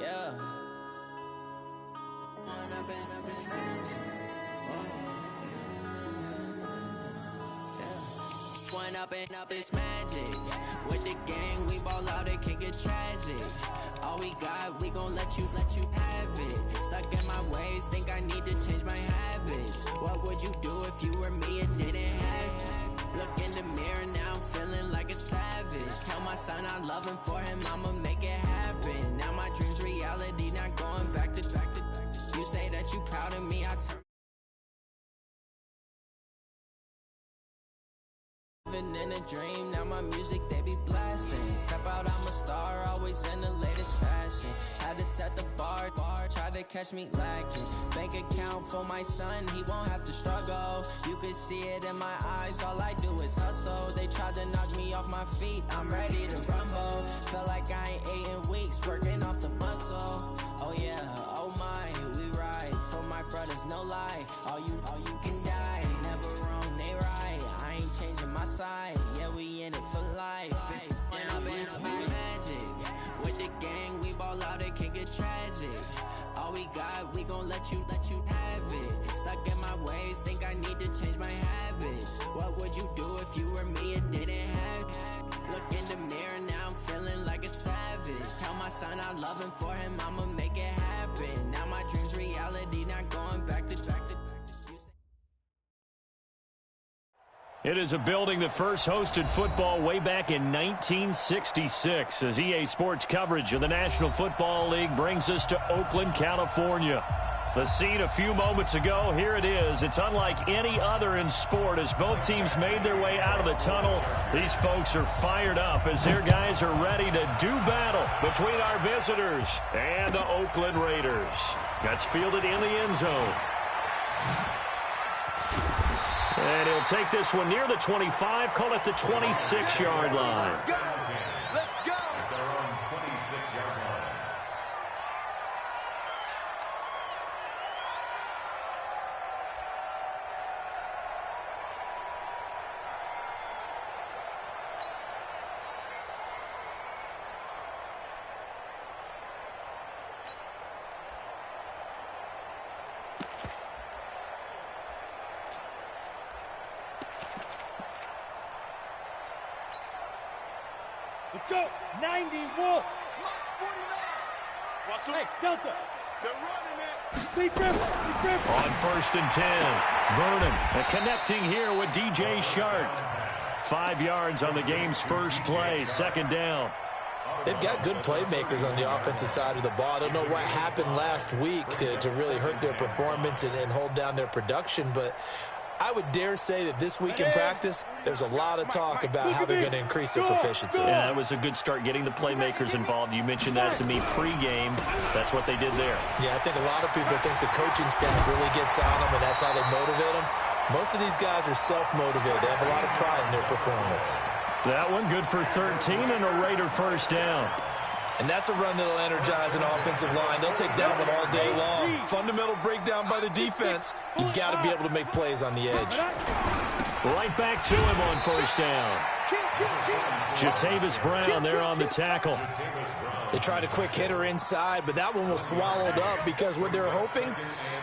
Yeah. One up and up, it's magic. With the gang, we ball out, it can get tragic. All we got, we gon' let you have it. Stuck in my ways, think I need to change my habits. What would you do if you were me and didn't have it? Look in the mirror, now I'm feeling like a savage. Tell my son I love him, for him I'ma make it happen. Now my dream's reality, not going back to. You say that you proud of me, I turn. Living in a dream, now my music they be blasting. Step out, I'm a star, always in the latest fashion. Had to set the bar, try to catch me lacking. Bank account for my son, he won't have to struggle. You can see it in my eyes, all I do is hustle. They tried to knock me off my feet, I'm ready to rumble. Felt like I ain't ate in weeks, working off the muscle. Oh yeah, oh my, we ride for my brothers, no lie. All you can die, never wrong, they right. I ain't changing my side, yeah, we in it for life. And I've been it's magic. With the gang, we ball out, it can get tragic. All we got, we gon' let you have it. Stuck in my ways, think I need to change my habits. What would you do if you were me and didn't have it? Look in the mirror, now I'm feeling like a savage. Tell my son I love him, for him I'ma make it happen. Now my dream's reality, not going back to. It is a building that first hosted football way back in 1966 as EA Sports coverage of the National Football League brings us to Oakland, California. The scene a few moments ago, here it is. It's unlike any other in sport as both teams made their way out of the tunnel. These folks are fired up as their guys are ready to do battle between our visitors and the Oakland Raiders. That's fielded in the end zone. And he'll take this one near the 25, call it the 26-yard line. Let's go! At their own 26-yard line. Let's go. 90, Wolf. Hey, Delta. They're running it. Deep rip. On 1st and 10, Vernon connecting here with DJ Shark. 5 yards on the game's first play, second down. They've got good playmakers on the offensive side of the ball. I don't know what happened last week to really hurt their performance and hold down their production, but I would dare say that this week in practice, there's a lot of talk about how they're going to increase their proficiency. Yeah, that was a good start getting the playmakers involved. You mentioned that to me pregame. That's what they did there. Yeah, I think a lot of people think the coaching staff really gets on them, and that's how they motivate them. Most of these guys are self-motivated. They have a lot of pride in their performance. That one good for 13 and a Raider first down. And that's a run that'll energize an offensive line. They'll take that one all day long. Fundamental breakdown by the defense. You've got to be able to make plays on the edge. Right back to him on first down. Jatavis Brown there on the tackle. They tried a quick hitter inside, but that one was swallowed up because what they're hoping,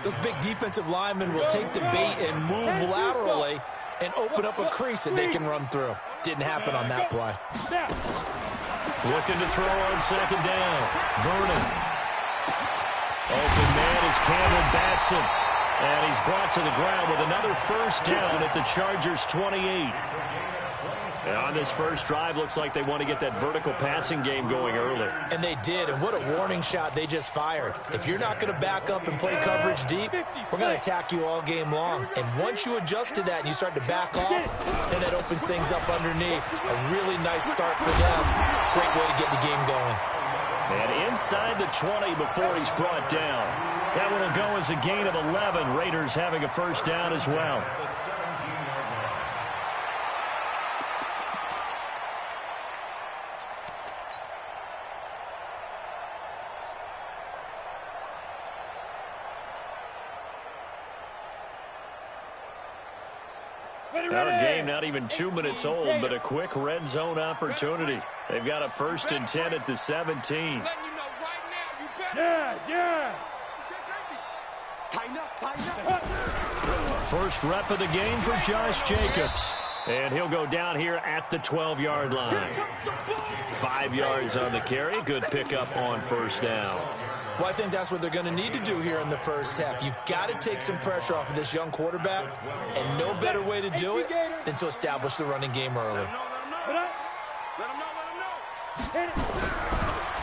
those big defensive linemen will take the bait and move laterally and open up a crease that they can run through. Didn't happen on that play. Looking to throw on second down. Vernon. Open man is Cameron Batson. And he's brought to the ground with another first down at the Chargers' 28. And on this first drive, looks like they want to get that vertical passing game going early. And they did, and what a warning shot they just fired. If you're not going to back up and play coverage deep, we're going to attack you all game long. And once you adjust to that and you start to back off, then it opens things up underneath. A really nice start for them. Great way to get the game going. And inside the 20 before he's brought down. That one will go as a gain of 11. Raiders having a first down as well. Our game not even 2 minutes old, but a quick red zone opportunity. They've got a 1st and 10 at the 17. Yes. Tighten up. First rep of the game for Josh Jacobs. And he'll go down here at the 12-yard line. 5 yards on the carry. Good pickup on first down. Well, I think that's what they're going to need to do here in the first half. You've got to take some pressure off of this young quarterback, and no better way to do it than to establish the running game early. Let him know.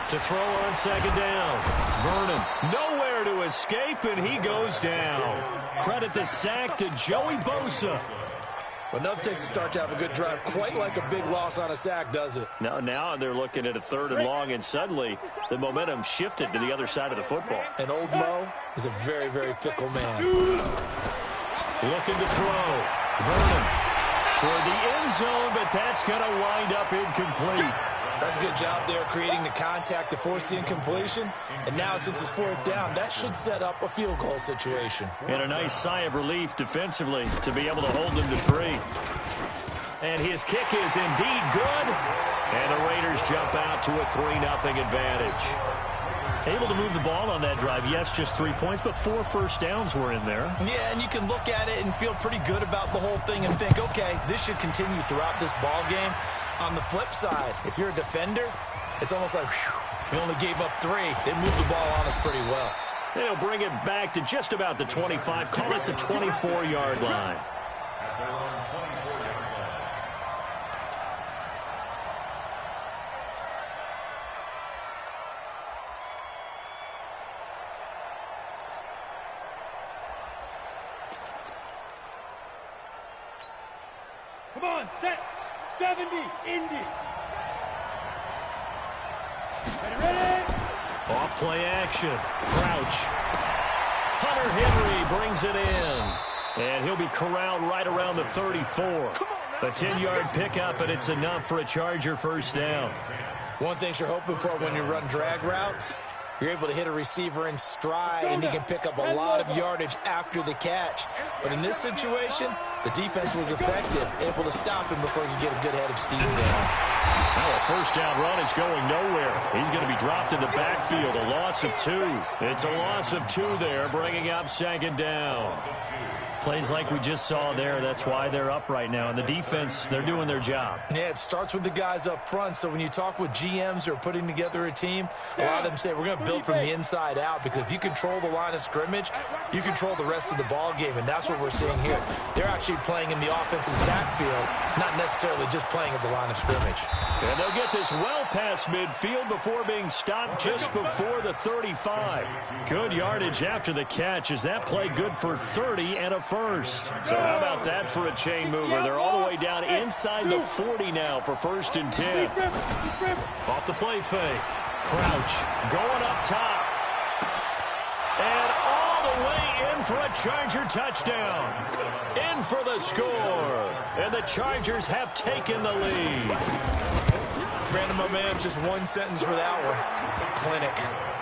To throw on second down. Vernon nowhere to escape, and he goes down. Credit the sack to Joey Bosa. Well, nothing takes a start to have a good drive, quite like a big loss on a sack, does it? Now they're looking at a 3rd and long, and suddenly the momentum shifted to the other side of the football. And old Mo is a very, very fickle man. Looking to throw. Vernon toward the end zone, but that's going to wind up incomplete. That's a good job there creating the contact to force the incompletion. And now, since it's 4th down, that should set up a field goal situation. And a nice sigh of relief defensively to be able to hold them to 3. And his kick is indeed good. And the Raiders jump out to a 3-0 advantage. Able to move the ball on that drive. Yes, just 3 points, but 4 first downs were in there. Yeah, and you can look at it and feel pretty good about the whole thing and think, okay, this should continue throughout this ball game. On the flip side, if you're a defender, it's almost like, whew, we only gave up 3. They moved the ball on us pretty well. They'll bring it back to just about the 25, call it the 24-yard line. Come on, set. 70, Indy. Ready? Off play action. Crouch. Hunter Henry brings it in. And he'll be corralled right around the 34. A 10-yard pickup, and it's enough for a Charger first down. One thing you're hoping for when you run drag routes, you're able to hit a receiver in stride, and he can pick up a lot of yardage after the catch. But in this situation, the defense was effective, able to stop him before he could get a good head of steam down. Now a first down run is going nowhere. He's going to be dropped in the backfield, a loss of 2. It's a loss of 2 there, bringing up second down. Plays like we just saw there, that's why they're up right now. And the defense, they're doing their job. Yeah, it starts with the guys up front. So when you talk with GMs who are putting together a team, a lot of them say we're going to build from the inside out, because if you control the line of scrimmage, you control the rest of the ball game, and that's what we're seeing here. They're actually playing in the offense's backfield, not necessarily just playing at the line of scrimmage. And they'll get this well past midfield before being stopped just before the 35. Good yardage after the catch. Is that play good for 30 and a first? So how about that for a chain mover? They're all the way down inside the 40 now for 1st and 10. Off the play fake. Crouch going up top. And all the way in for a Charger touchdown. In for the score. And the Chargers have taken the lead. Brandon, my man, just one sentence for that one. Clinic.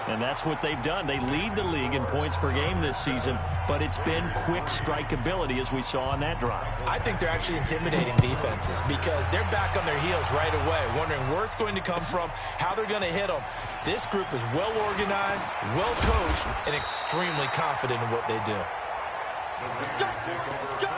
And that's what they've done. They lead the league in points per game this season, but it's been quick strikeability as we saw on that drive. I think they're actually intimidating defenses because they're back on their heels right away, wondering where it's going to come from, how they're going to hit them. This group is well organized, well coached, and extremely confident in what they do. Let's go. Let's go.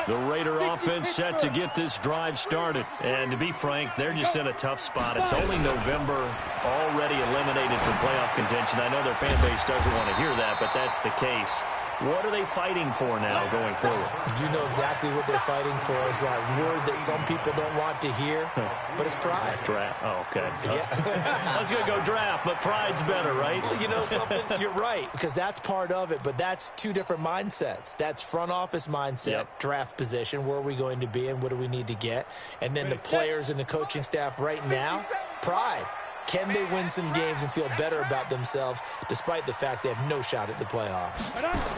The Raider offense set to get this drive started. And to be frank, they're just in a tough spot. It's only November, already eliminated from playoff contention. I know their fan base doesn't want to hear that, but that's the case. What are they fighting for now going forward? You know exactly what they're fighting for. Is that word that some people don't want to hear, but it's pride. Draft. Oh, okay. Yeah. I was going to go draft, but pride's better, right? You know something? You're right, because that's part of it, but that's two different mindsets. That's front office mindset, draft position, where are we going to be and what do we need to get? And then the players and the coaching staff right now, pride. Can they win some games and feel better about themselves despite the fact they have no shot at the playoffs?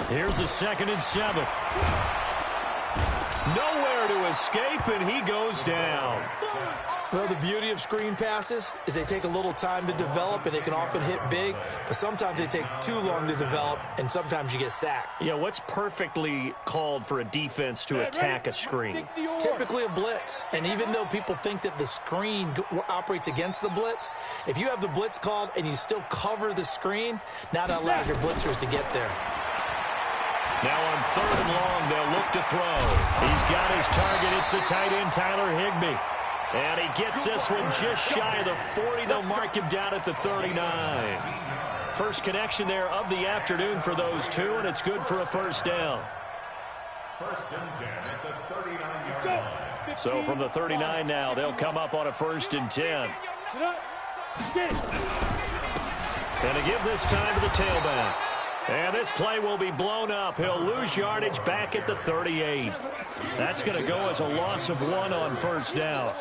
Here's a 2nd and 7. Nowhere to escape, and he goes down. Well, the beauty of screen passes is they take a little time to develop, and they can often hit big, but sometimes they take too long to develop, and sometimes you get sacked. Yeah, what's perfectly called for a defense to attack a screen? Typically a blitz, and even though people think that the screen operates against the blitz, if you have the blitz called and you still cover the screen, now that allows your blitzers to get there. Now on 3rd and long, they'll look to throw. He's got his target. It's the tight end, Tyler Higbee. And he gets this one just shy of the 40. They'll mark him down at the 39. First connection there of the afternoon for those two, and it's good for a first down. 1st and 10 at the 39-yard line. So from the 39 now, they'll come up on a 1st and 10. And to give this time to the tailback. And this play will be blown up. He'll lose yardage back at the 38. That's going to go as a loss of 1 on 1st down.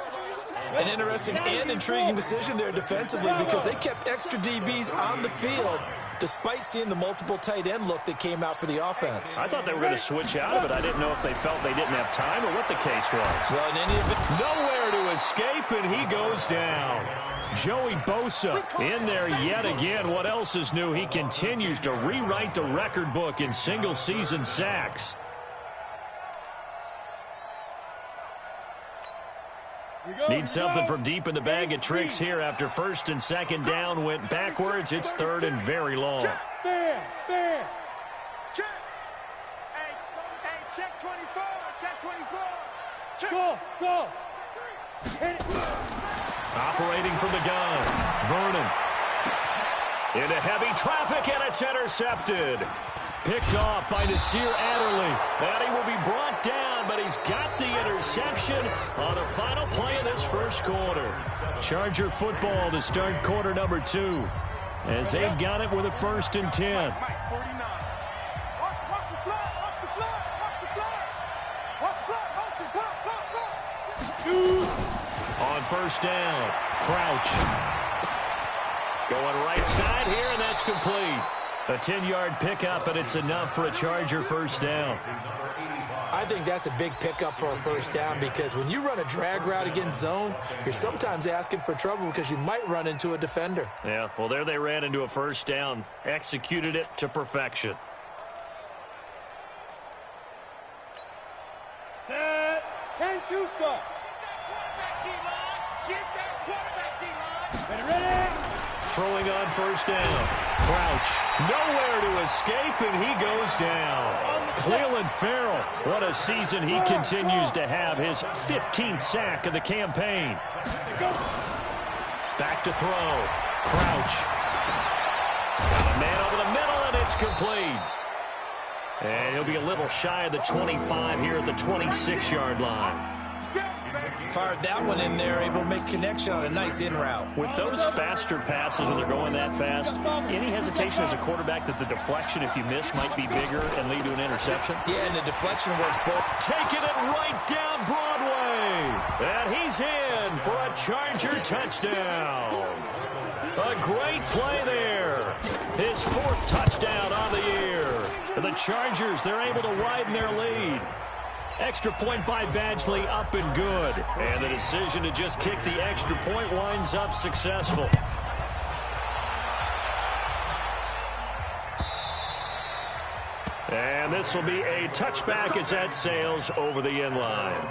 An interesting and intriguing decision there defensively because they kept extra DBs on the field despite seeing the multiple tight end look that came out for the offense. I thought they were going to switch out of it. I didn't know if they felt they didn't have time or what the case was. Well, in any event, nowhere to escape, and he goes down. Joey Bosa in there yet again. What else is new? He continues to rewrite the record book in single-season sacks. Need something from deep in the bag of tricks here after 1st and 2nd down went backwards. It's 3rd and very long. Check. Check. Hey, check 24. Check 24. Check. Go. Hit it. Operating from the gun. Vernon. Into heavy traffic, and it's intercepted. Picked off by Nasir Adderley. And he will be brought down, but he's got the interception on the final play of this first quarter. Charger football to start quarter number 2. As they've got it with a 1st and 10. On 1st down, Crouch. Going right side here, and that's complete. A 10-yard pickup, and it's enough for a Charger 1st down. I think that's a big pickup for a 1st down because when you run a drag route against zone, you're sometimes asking for trouble because you might run into a defender. Yeah, well, there they ran into a 1st down. Executed it to perfection. Set. 10-2, sir. Ready? Throwing on 1st down. Crouch. Nowhere to escape, and he goes down. Cleveland Farrell. What a season he continues to have. His 15th sack of the campaign. Back to throw. Crouch. Got a man over the middle, and it's complete. And he'll be a little shy of the 25 here at the 26-yard line. Fired that one in there, able to make connection on a nice in route. With those faster passes when they're going that fast, any hesitation as a quarterback that the deflection, if you miss, might be bigger and lead to an interception? Yeah, and the deflection works both. Taking it right down Broadway. And he's in for a Charger touchdown. A great play there. His 4th touchdown on the year. The Chargers, they're able to widen their lead. Extra point by Badgley, up and good. And the decision to just kick the extra point winds up successful. And this will be a touchback as that sails over the end line.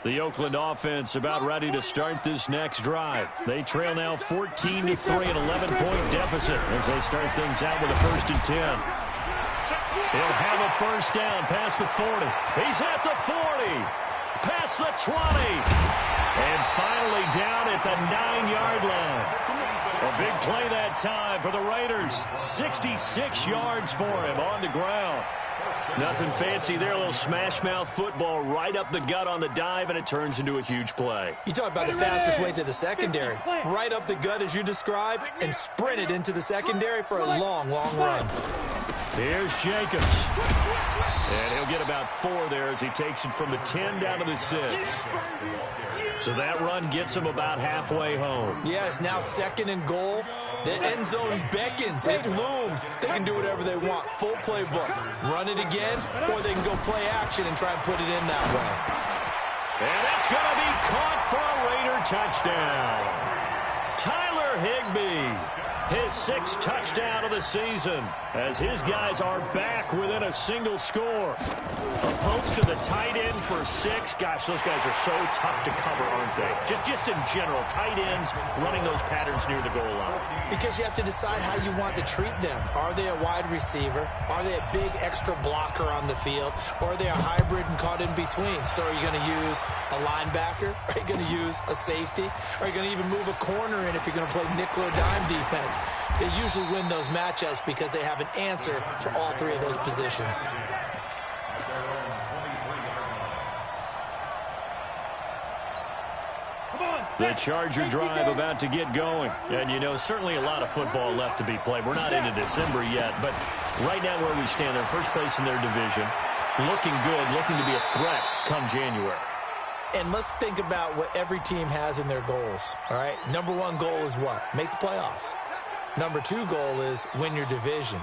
The Oakland offense about ready to start this next drive. They trail now 14-3, an 11-point deficit as they start things out with a 1st and 10. He'll have a 1st down past the 40. He's at the 40, past the 20, and finally down at the 9-yard line. A big play that time for the Raiders. 66 yards for him on the ground. Nothing fancy there, a little smash-mouth football right up the gut on the dive, and it turns into a huge play. You talk about the fastest way to the secondary. Right up the gut as you described, and sprinted into the secondary for a long, long run. Here's Jacobs. And he'll get about about 4 there as he takes it from the 10 down to the 6. So that run gets him about halfway home. Yeah, it's now 2nd and goal. The end zone beckons. It looms. They can do whatever they want. Full playbook. Run it again, or they can go play action and try and put it in that way. And it's going to be caught for a Raider touchdown. Tyler Higbee, his 6th touchdown of the season, as his guys are back within a single score. A post to the tight end for 6. Gosh, those guys are so tough to cover, aren't they? Just in general, tight ends running those patterns near the goal line. Because you have to decide how you want to treat them. Are they a wide receiver? Are they a big extra blocker on the field? Or are they a hybrid and caught in between? So are you going to use a linebacker? Are you going to use a safety? Are you going to even move a corner in if you're going to play nickel or dime defense? They usually win those matchups because they have an answer for all 3 of those positions. The Charger drive about to get going. And, you know, certainly a lot of football left to be played. We're not into December yet, but right now where we stand, they're first place in their division. Looking good, looking to be a threat come January. And let's think about what every team has in their goals, all right? Number 1 goal is what? Make the playoffs. Number 2 goal is win your division.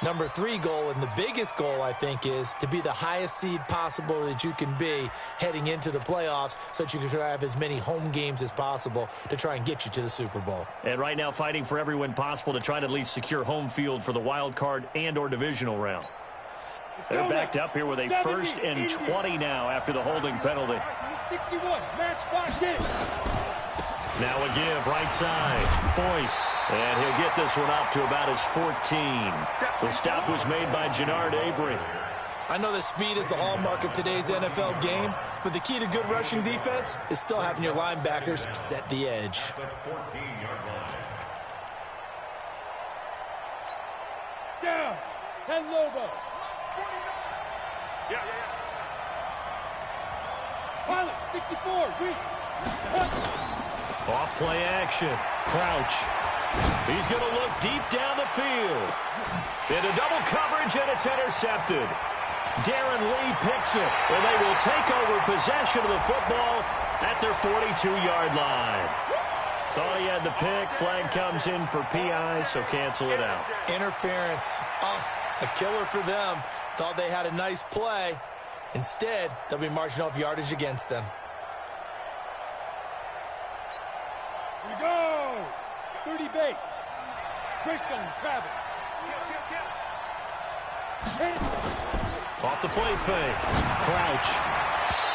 Number 3 goal, and the biggest goal, I think, is to be the highest seed possible that you can be heading into the playoffs so that you can have as many home games as possible to try and get you to the Super Bowl. And right now fighting for every win possible to try to at least secure home field for the wild card and or divisional round. They're backed up here with a 1st and 20 now after the holding penalty. 61, match box in. Now a give, right side. Boyce. And he'll get this one up to about his 14. The stop was made by Jannard Avery. I know that speed is the hallmark of today's NFL game, but the key to good rushing defense is still having your linebackers set the edge. Down. 10 Lobo. Pilot, 64, weak. Off play action. Crouch. He's going to look deep down the field. Into double coverage, and it's intercepted. Darren Lee picks it, and they will take over possession of the football at their 42-yard line. Thought he had the pick. Flag comes in for PI, so cancel it out. Interference. A killer for them. Thought they had a nice play. Instead, they'll be marching off yardage against them. Here we go. 30 base. Greystone travel. Off the play fake. Crouch.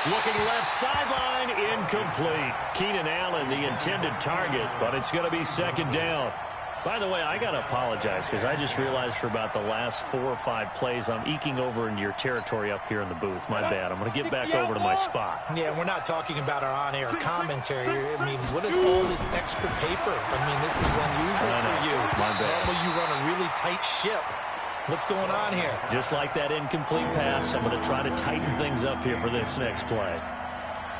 Looking left sideline, incomplete. Keenan Allen, the intended target, but it's going to be 2nd down. By the way, I got to apologize because I just realized for about the last 4 or 5 plays, I'm eking over into your territory up here in the booth. My bad. I'm going to get back over to my spot. Yeah, we're not talking about our on-air commentary. I mean, what is all this extra paper? I mean, this is unusual for you. My bad. Normally you run a really tight ship. What's going on here? Just like that incomplete pass, I'm going to try to tighten things up here for this next play.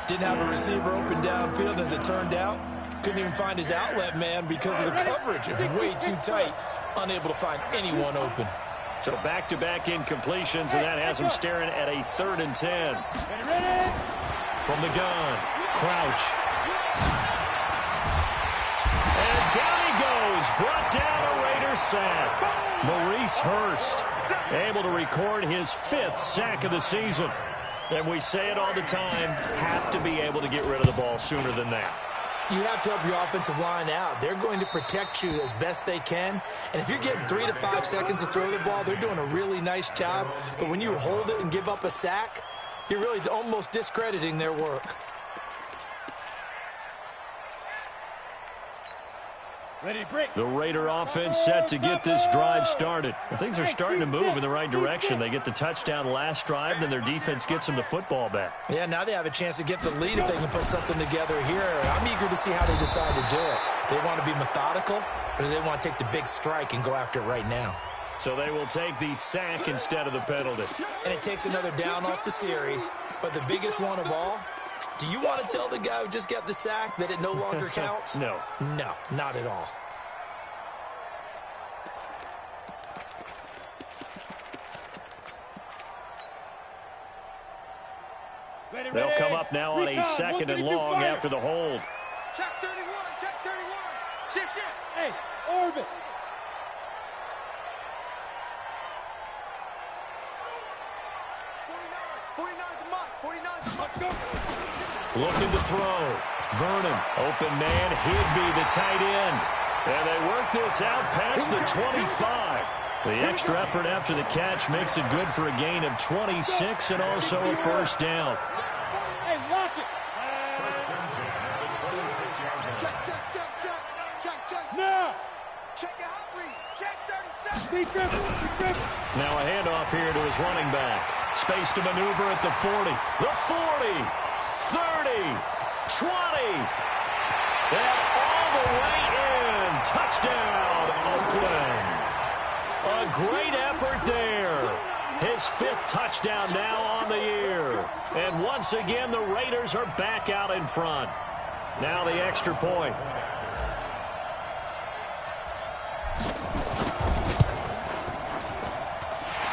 Didn't have a receiver open downfield, as it turned out. Couldn't even find his outlet man because of the coverage. It was way too tight. Unable to find anyone open. So back-to-back incompletions, and that has him staring at a 3rd and 10. From the gun, Crouch. And down he goes. Brought down a Raider sack. Maurice Hurst able to record his 5th sack of the season. And we say it all the time, have to be able to get rid of the ball sooner than that. You have to help your offensive line out. They're going to protect you as best they can. And if you're getting 3 to 5 seconds to throw the ball, they're doing a really nice job. But when you hold it and give up a sack, you're really almost discrediting their work. Ready to break. The Raider offense set to get this drive started. Things are starting to move in the right direction. They get the touchdown last drive, then their defense gets them the football back. Yeah, now they have a chance to get the lead if they can put something together here. I'm eager to see how they decide to do it. Do they want to be methodical, or do they want to take the big strike and go after it right now? So they will take the sack instead of the penalty. And it takes another down off the series. But the biggest one of all, do you want to tell the guy who just got the sack that it no longer counts? No. No, not at all. They'll come up now on a second and long after the hold. Check 31, check 31. Shift. Hey, orbit. 49's a muck, 49's a muck. Go. Looking to throw. Vernon, open man, Higby, the tight end. And they work this out past the 25. The extra effort after the catch makes it good for a gain of 26 and also a first down. Hey, lock it. Check. Now. Check your hot read. Check 37. Be careful. Now a handoff here to his running back. Space to maneuver at the 40. The 40. 30. 20. And all the way in. Touchdown, Oakland. A great effort there. His 5th touchdown now on the year. And once again, the Raiders are back out in front. Now the extra point.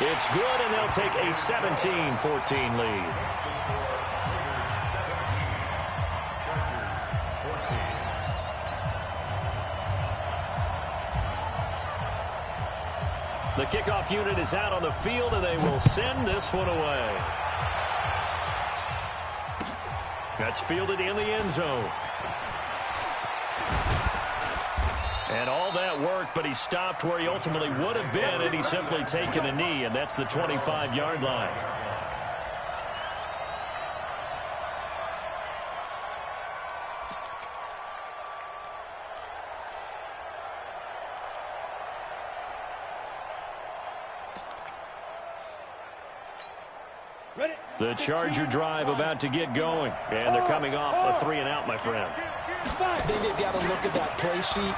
It's good, and they'll take a 17-14 lead. The kickoff unit is out on the field, and they will send this one away. That's fielded in the end zone. And all that worked, but he stopped where he ultimately would have been had he simply taken a knee, and that's the 25-yard line. The Charger drive about to get going, and they're coming off a 3-and-out, my friend. I think they've got to look at that play sheet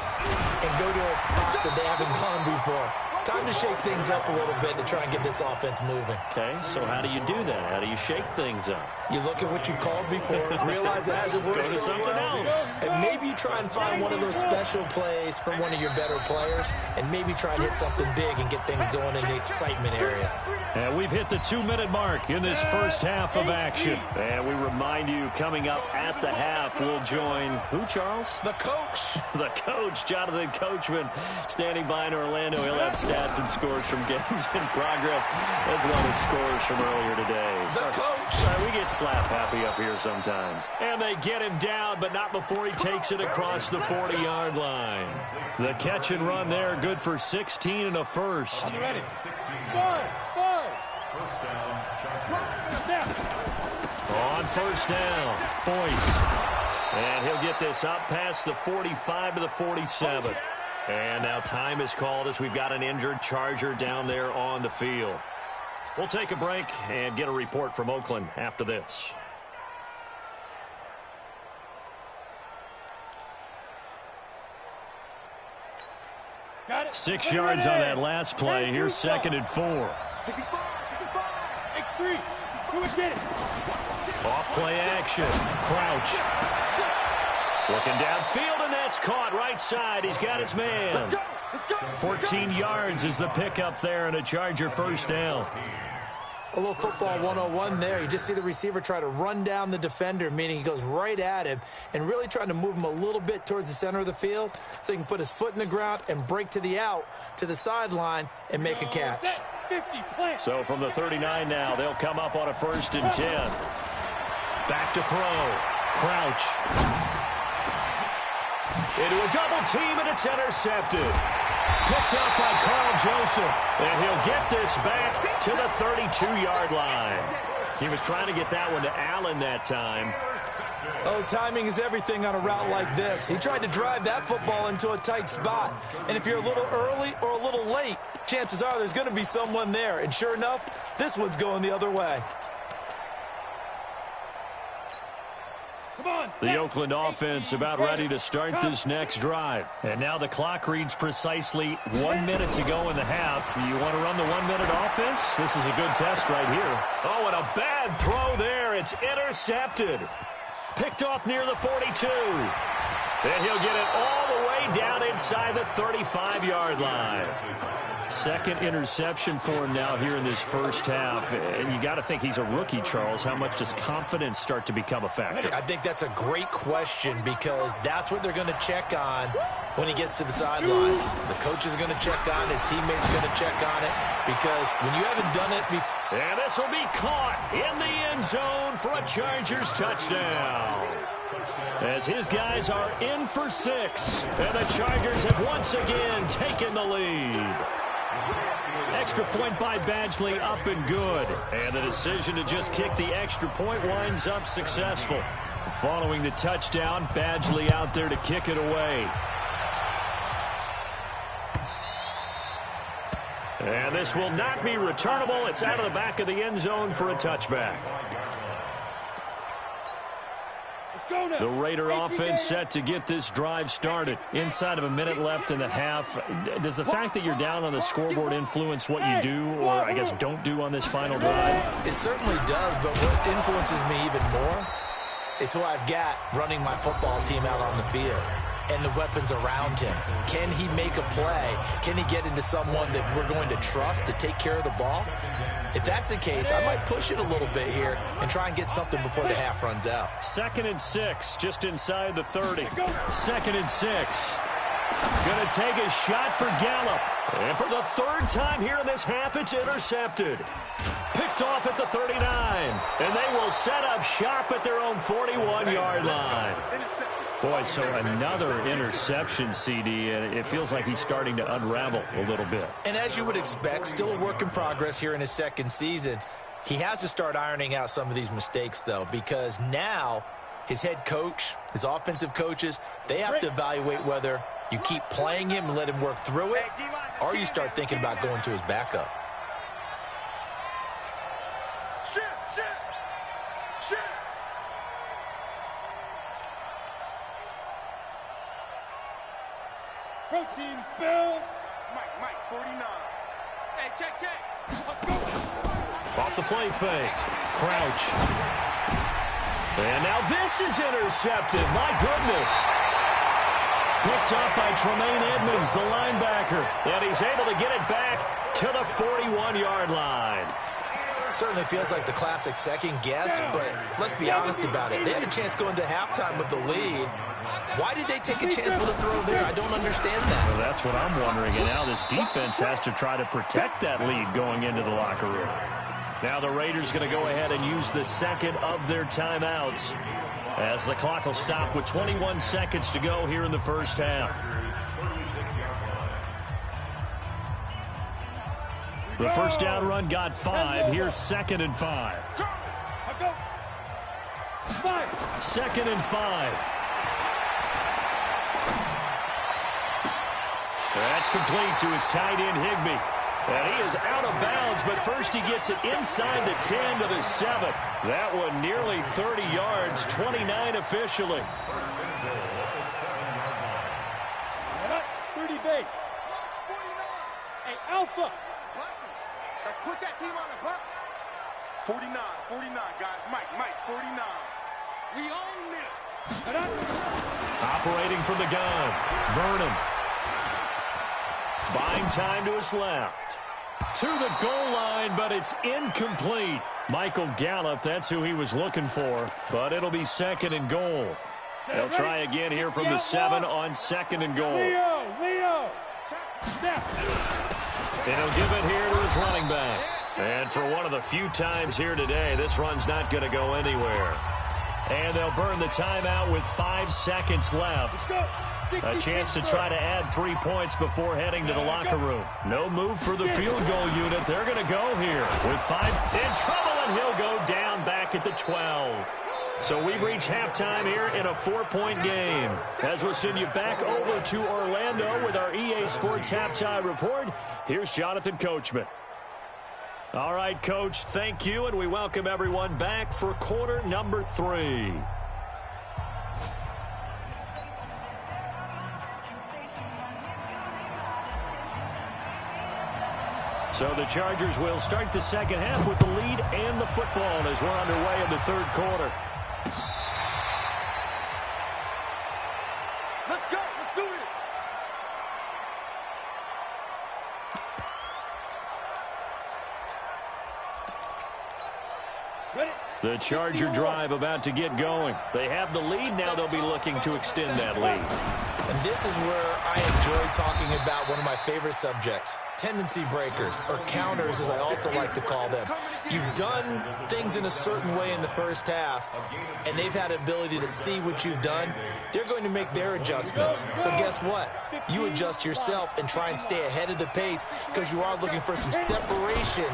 and go to a spot that they haven't gone before. Time to shake things up a little bit to try and get this offense moving. Okay, so how do you do that? How do you shake things up? You look at what you've called before, realize it hasn't worked Go to so something well, else. and maybe you try and find one of those special plays from one of your better players, and maybe try and hit something big and get things going in the excitement area. And we've hit the 2-minute mark in this first half of action. And we remind you, coming up at the half, we'll join who, Charles? The coach. The coach, Jonathan Coachman, standing by in Orlando. He'll have stats and scores from games in progress, as well as scores from earlier today. The coach. Sorry, we get slap happy up here sometimes. And they get him down, but not before he takes it across the 40-yard line. The catch and run there, good for 16 and a first. Ready. 5. First down, Chargers. On first down, Boyce. And he'll get this up past the 45 to the 47. And now time is called as we've got an injured Charger down there on the field. We'll take a break and get a report from Oakland after this. Got it. 6 yards on that last play. Here's 2nd and 4. X3. Do it, get it. Off play action. Crouch. Looking downfield, and that's caught right side. He's got his man. Let's go. 14 yards is the pickup there, and a Charger first down. A little football 101 there. You just see the receiver try to run down the defender, meaning he goes right at him and really trying to move him a little bit towards the center of the field so he can put his foot in the ground and break to the out, to the sideline, and make a catch. 50, plant. So from the 39 now, they'll come up on a 1st and 10. Back to throw. Crouch. Into a double team, and it's intercepted. Picked up by Carl Joseph, and he'll get this back to the 32-yard line. He was trying to get that one to Allen that time. Oh, timing is everything on a route like this. He tried to drive that football into a tight spot. And if you're a little early or a little late, chances are there's going to be someone there. And sure enough, this one's going the other way. The Oakland offense about ready to start this next drive. And now the clock reads precisely 1 minute to go in the half. You want to run the 1 minute offense? This is a good test right here. Oh, and a bad throw there. It's intercepted. Picked off near the 42. And he'll get it all the way down inside the 35-yard line. Second interception for him now here in this first half. And you got to think he's a rookie, Charles. How much does confidence start to become a factor? I think that's a great question because that's what they're going to check on when he gets to the sidelines. The coach is going to check on it. His teammates are going to check on it because when you haven't done it before. And this will be caught in the end zone for a Chargers touchdown. As his guys are in for 6. And the Chargers have once again taken the lead. Extra point by Badgley up and good. And the decision to just kick the extra point winds up successful. Following the touchdown, Badgley out there to kick it away. And this will not be returnable. It's out of the back of the end zone for a touchback. The Raider offense set to get this drive started. Inside of a minute left in the half. Does the fact that you're down on the scoreboard influence what you do, or I guess don't do on this final drive? It certainly does, but what influences me even more is who I've got running my football team out on the field and the weapons around him. Can he make a play? Can he get into someone that we're going to trust to take care of the ball? If that's the case, I might push it a little bit here and try and get something before the half runs out. 2nd and 6, just inside the 30. 2nd and 6. Going to take a shot for Gallup. And for the 3rd time here in this half, it's intercepted. Picked off at the 39. And they will set up shop at their own 41-yard line. Boy, so another interception, CD, and it feels like he's starting to unravel a little bit. And as you would expect, still a work in progress here in his 2nd season. He has to start ironing out some of these mistakes, though, because now his head coach, his offensive coaches, they have to evaluate whether you keep playing him and let him work through it, or you start thinking about going to his backup. Protein spill. Mike, 49. Hey, check. Off the play fake. Crouch. And now this is intercepted. My goodness. Picked up by Tremaine Edmonds, the linebacker. And he's able to get it back to the 41-yard line. Certainly feels like the classic second guess, but let's be honest about it. They had a chance going to halftime with the lead. Why did they take a chance with a throw there? I don't understand that. Well, that's what I'm wondering. And now this defense has to try to protect that lead going into the locker room. Now the Raiders going to go ahead and use the 2nd of their timeouts as the clock will stop with 21 seconds to go here in the first half. The first down run got 5. Here's 2nd and 5. 2nd and 5. That's complete to his tight end, Higbee. And he is out of bounds, but first he gets it inside the 10 to the 7. That one nearly 30 yards, 29 officially. 30 base. Hey, Alpha. Let's put that team on the bus. 49, guys. Mike, 49. We own it. Operating from the gun, Vernon. Buying time to his left. To the goal line, but it's incomplete. Michael Gallup, that's who he was looking for, but it'll be 2nd and goal. They'll try again here from the 7 on 2nd and goal. Leo. And he'll give it here to his running back. And for one of the few times here today, this run's not going to go anywhere. And they'll burn the timeout with 5 seconds left. A chance to try to add 3 points before heading to the locker room. No move for the field goal unit. They're going to go here with 5 in trouble, and he'll go down back at the 12. So we've reached halftime here in a 4-point game. As we'll send you back over to Orlando with our EA Sports Halftime Report, here's Jonathan Coachman. All right, Coach, thank you, and we welcome everyone back for quarter number 3. So the Chargers will start the second half with the lead and the football as we're underway in the 3rd quarter. Let's go. Let's do it. The Charger drive about to get going. They have the lead. Now they'll be looking to extend that lead. And this is where I enjoy talking about one of my favorite subjects, tendency breakers, or counters as I also like to call them. You've done things in a certain way in the first half, and they've had the ability to see what you've done. They're going to make their adjustments. So guess what? You adjust yourself and try and stay ahead of the pace because you are looking for some separation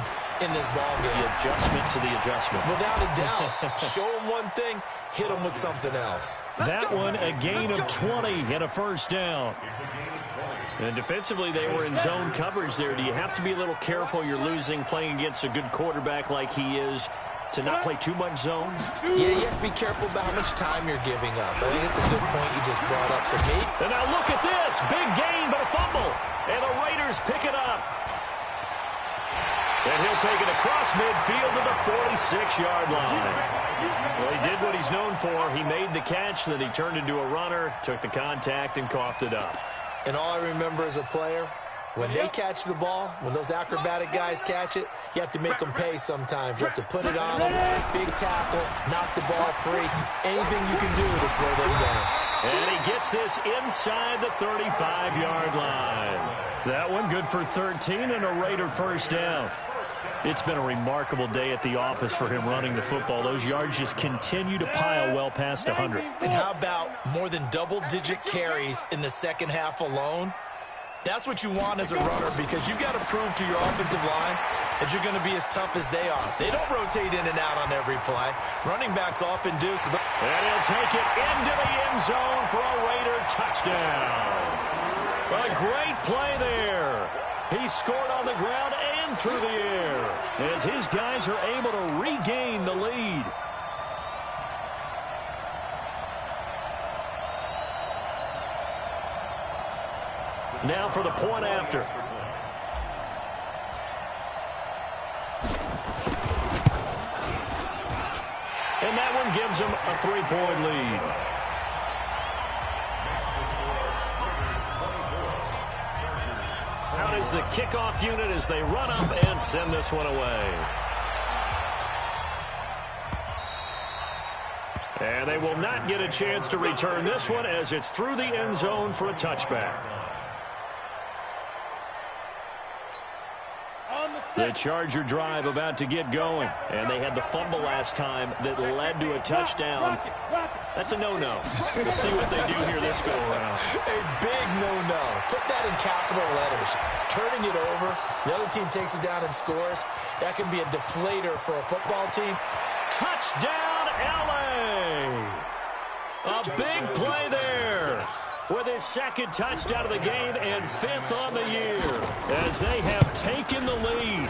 in this ball game. The adjustment to the adjustment. Without a doubt. Show them one thing, hit them with something else. That one, a gain of 20 and a first down. And defensively, they were in zone coverage there. Do you have to be a little careful? You're losing playing against a good quarterback like he is to not play too much zone? Yeah, you have to be careful about how much time you're giving up. I think it's a good point you just brought up. So maybe. And now look at this. Big gain, but a fumble. And the Raiders pick it up. And he'll take it across midfield to the 46-yard line. Well, he did what he's known for. He made the catch, then he turned into a runner, took the contact, and coughed it up. And all I remember as a player, when they catch the ball, when those acrobatic guys catch it, you have to make them pay sometimes. You have to put it on them, big tackle, knock the ball free, anything you can do to slow them down. And he gets this inside the 35-yard line. That one good for 13 and a Raider first down. It's been a remarkable day at the office for him running the football. Those yards just continue to pile well past 100. And how about more than double-digit carries in the second half alone? That's what you want as a runner because you've got to prove to your offensive line that you're going to be as tough as they are. They don't rotate in and out on every play. Running backs often do. So and he'll take it into the end zone for a Raider touchdown. A great play there. He scored on the ground and through the air as his guys are able to regain the lead. Now for the point after. And that one gives them a 3-point lead. Out is the kickoff unit as they run up and send this one away. And they will not get a chance to return this one as it's through the end zone for a touchback. The Charger drive about to get going. And they had the fumble last time that led to a touchdown. That's a no-no. We'll see what they do here this go-around. A big no-no. Put that in capital letters. Turning it over, the other team takes it down and scores. That can be a deflator for a football team. Touchdown, L.A. A big play there with his second touchdown of the game and 5th on the year as they have taken the lead.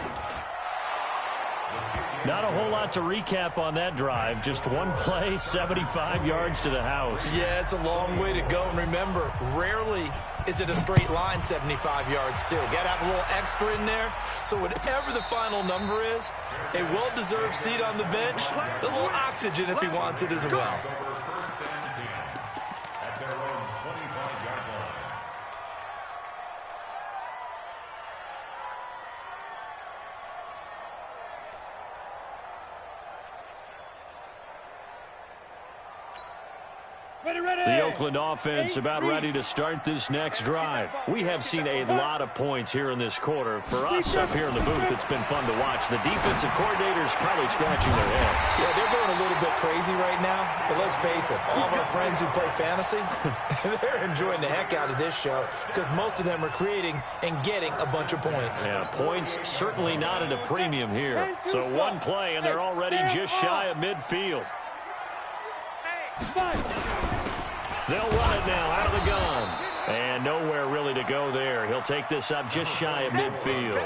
Not a whole lot to recap on that drive. Just one play, 75 yards to the house. Yeah, it's a long way to go. And remember, rarely is it a straight line 75 yards, too. Got to have a little extra in there. So whatever the final number is, a well-deserved seat on the bench, a little oxygen if he wants it as well. The Oakland offense about ready to start this next drive. We have seen a lot of points here in this quarter. For us up here in the booth, it's been fun to watch. The defensive coordinators probably scratching their heads. Yeah, they're going a little bit crazy right now. But let's face it, all of our friends who play fantasy, they're enjoying the heck out of this show because most of them are creating and getting a bunch of points. Yeah, points certainly not at a premium here. So one play, and they're already just shy of midfield. They'll run it now out of the gun. And nowhere really to go there. He'll take this up just shy of midfield.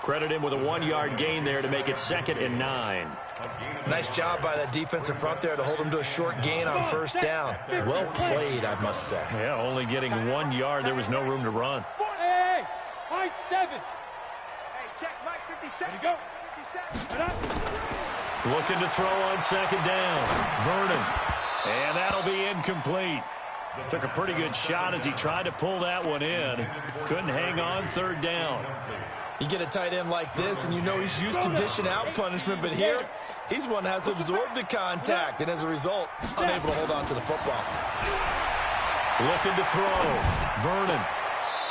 Credit him with a 1-yard gain there to make it 2nd and 9. Nice job by that defensive front there to hold him to a short gain on first down. Well played, I must say. Yeah, only getting 1 yard. There was no room to run. Hey, high 7. Hey, check, Mike, 57. Go. 57. Looking to throw on 2nd down. Vernon. And that'll be incomplete. Took a pretty good shot as he tried to pull that one in. Couldn't hang on 3rd down. You get a tight end like this, and you know he's used to dishing out punishment, but here, he's one that has to absorb the contact, and as a result, unable to hold on to the football. Looking to throw. Vernon.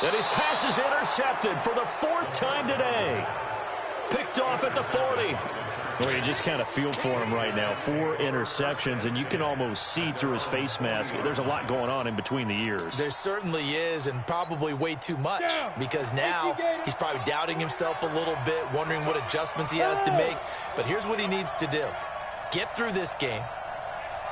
And his pass is intercepted for the 4th time today. Picked off at the 40. Well, you just kind of feel for him right now. 4 interceptions, and you can almost see through his face mask. There's a lot going on in between the ears. There certainly is, and probably way too much, because now he's probably doubting himself a little bit, wondering what adjustments he has to make. But here's what he needs to do. Get through this game.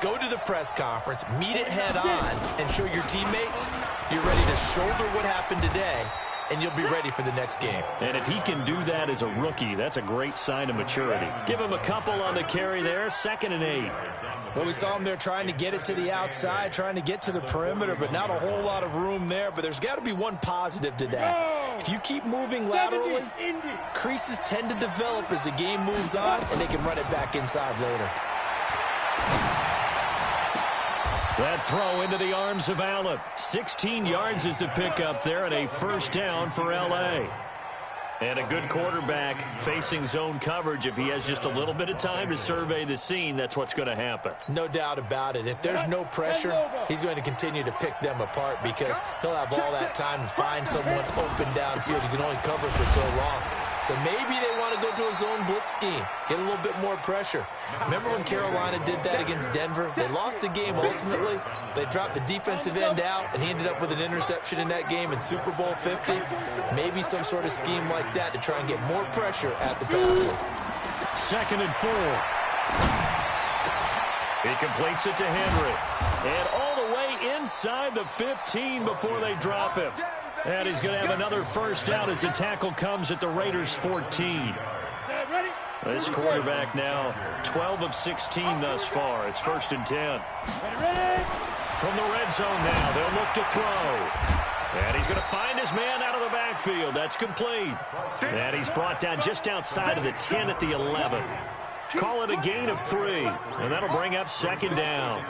Go to the press conference, meet it head on, and show your teammates you're ready to shoulder what happened today, and you'll be ready for the next game. And if he can do that as a rookie, that's a great sign of maturity. Give him a couple on the carry there, 2nd and 8. Well, we saw him there trying to get it to the outside, trying to get to the perimeter, but not a whole lot of room there. But there's got to be one positive to that. If you keep moving laterally, creases tend to develop as the game moves on, and they can run it back inside later. That throw into the arms of Allen. 16 yards is the pickup there, and a 1st down for L.A. And a good quarterback facing zone coverage. If he has just a little bit of time to survey the scene, that's what's going to happen. No doubt about it. If there's no pressure, he's going to continue to pick them apart because he'll have all that time to find someone open downfield. You can only cover for so long. So maybe they want to go to a zone blitz scheme, get a little bit more pressure. Remember when Carolina did that against Denver? They lost the game ultimately. They dropped the defensive end out, and he ended up with an interception in that game in Super Bowl 50. Maybe some sort of scheme like that to try and get more pressure at the passer. 2nd and 4. He completes it to Henry. And all the way inside the 15 before they drop him. And he's going to have another 1st down as the tackle comes at the Raiders' 14. This quarterback now 12 of 16 thus far. It's 1st and 10. From the red zone now, they'll look to throw. And he's going to find his man out of the backfield. That's complete. And he's brought down just outside of the 10 at the 11. Call it a gain of 3. And that'll bring up 2nd down.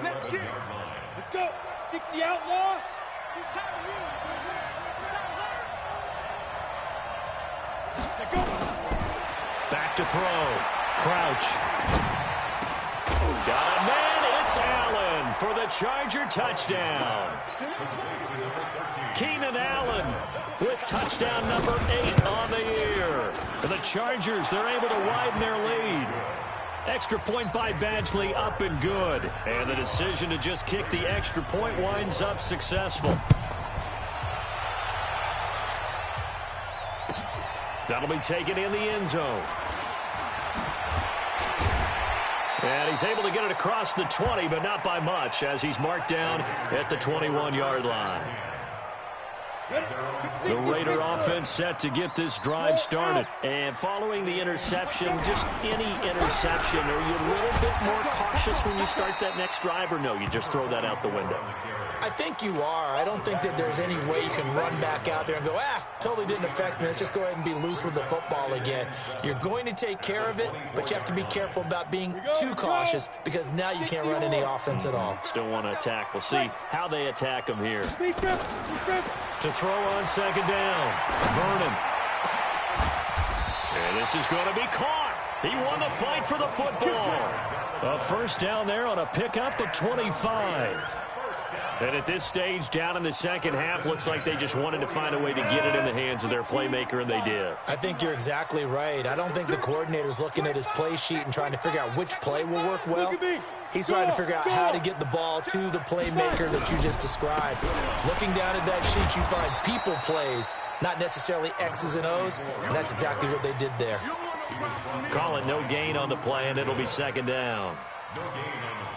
Let's go. 60 outlaw. Back to throw. Crouch. Got a man. It's Allen for the Charger touchdown. Keenan Allen with touchdown number 8 on the year. And the Chargers, they're able to widen their lead. Extra point by Badgley, up and good. And the decision to just kick the extra point winds up successful. That'll be taken in the end zone. And he's able to get it across the 20, but not by much, as he's marked down at the 21-yard line. The Raider offense set to get this drive started. And following the interception, just any interception, are you a little bit more cautious when you start that next drive, or no, you just throw that out the window? I think you are. I don't think that there's any way you can run back out there and go, totally didn't affect me. Let's just go ahead and be loose with the football again. You're going to take care of it, but you have to be careful about being too cautious because now you can't run any offense at all. Still want to attack. We'll see how they attack him here. To throw on 2nd down, Vernon. And this is going to be caught. He won the fight for the football. A 1st down there on a pickup of 25. And at this stage, down in the second half, looks like they just wanted to find a way to get it in the hands of their playmaker, and they did. I think you're exactly right. I don't think the coordinator's looking at his play sheet and trying to figure out which play will work well. He's trying to figure out how to get the ball to the playmaker that you just described. Looking down at that sheet, you find people plays, not necessarily X's and O's, and that's exactly what they did there. Call it no gain on the play, and it'll be 2nd down.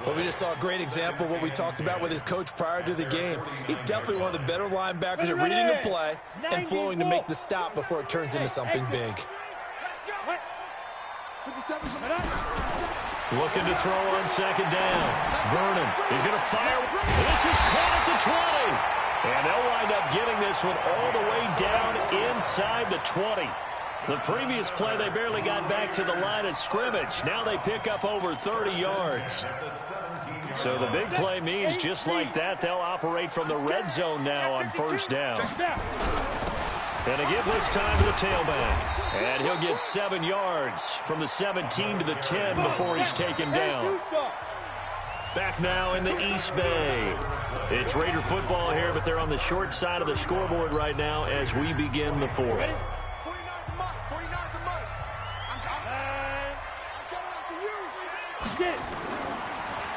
Well, we just saw a great example of what we talked about with his coach prior to the game. He's definitely one of the better linebackers at reading a play and flowing to make the stop before it turns into something big. Looking to throw on 2nd down. Vernon, he's going to fire. This is caught at the 20. And they'll wind up getting this one all the way down inside the 20. The previous play, they barely got back to the line of scrimmage. Now they pick up over 30 yards. So the big play means just like that, they'll operate from the red zone now on 1st down. And a give this time to the tailback. And he'll get 7 yards from the 17 to the 10 before he's taken down. Back now in the East Bay. It's Raider football here, but they're on the short side of the scoreboard right now as we begin the fourth.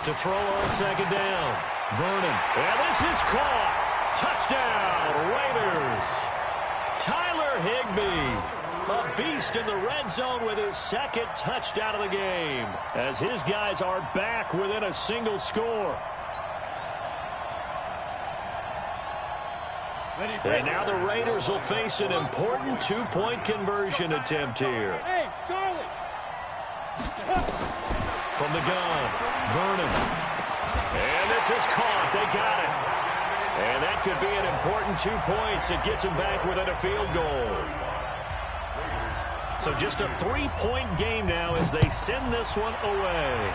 To throw on second down. Vernon. And this is caught. Touchdown, Raiders. Tyler Higbee, a beast in the red zone with his second touchdown of the game, as his guys are back within a single score. And now the Raiders will face an important two-point conversion attempt here. Hey, Charlie. From the gun, Vernon. And this is caught. They got it. And that could be an important 2 points. It gets them back within a field goal. So just a 3-point game now as they send this one away.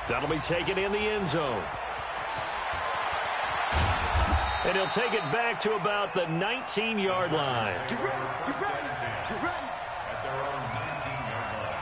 That'll be taken in the end zone. And he'll take it back to about the 19-yard line. Get ready. Get ready. Get ready. At their own 19-yard line.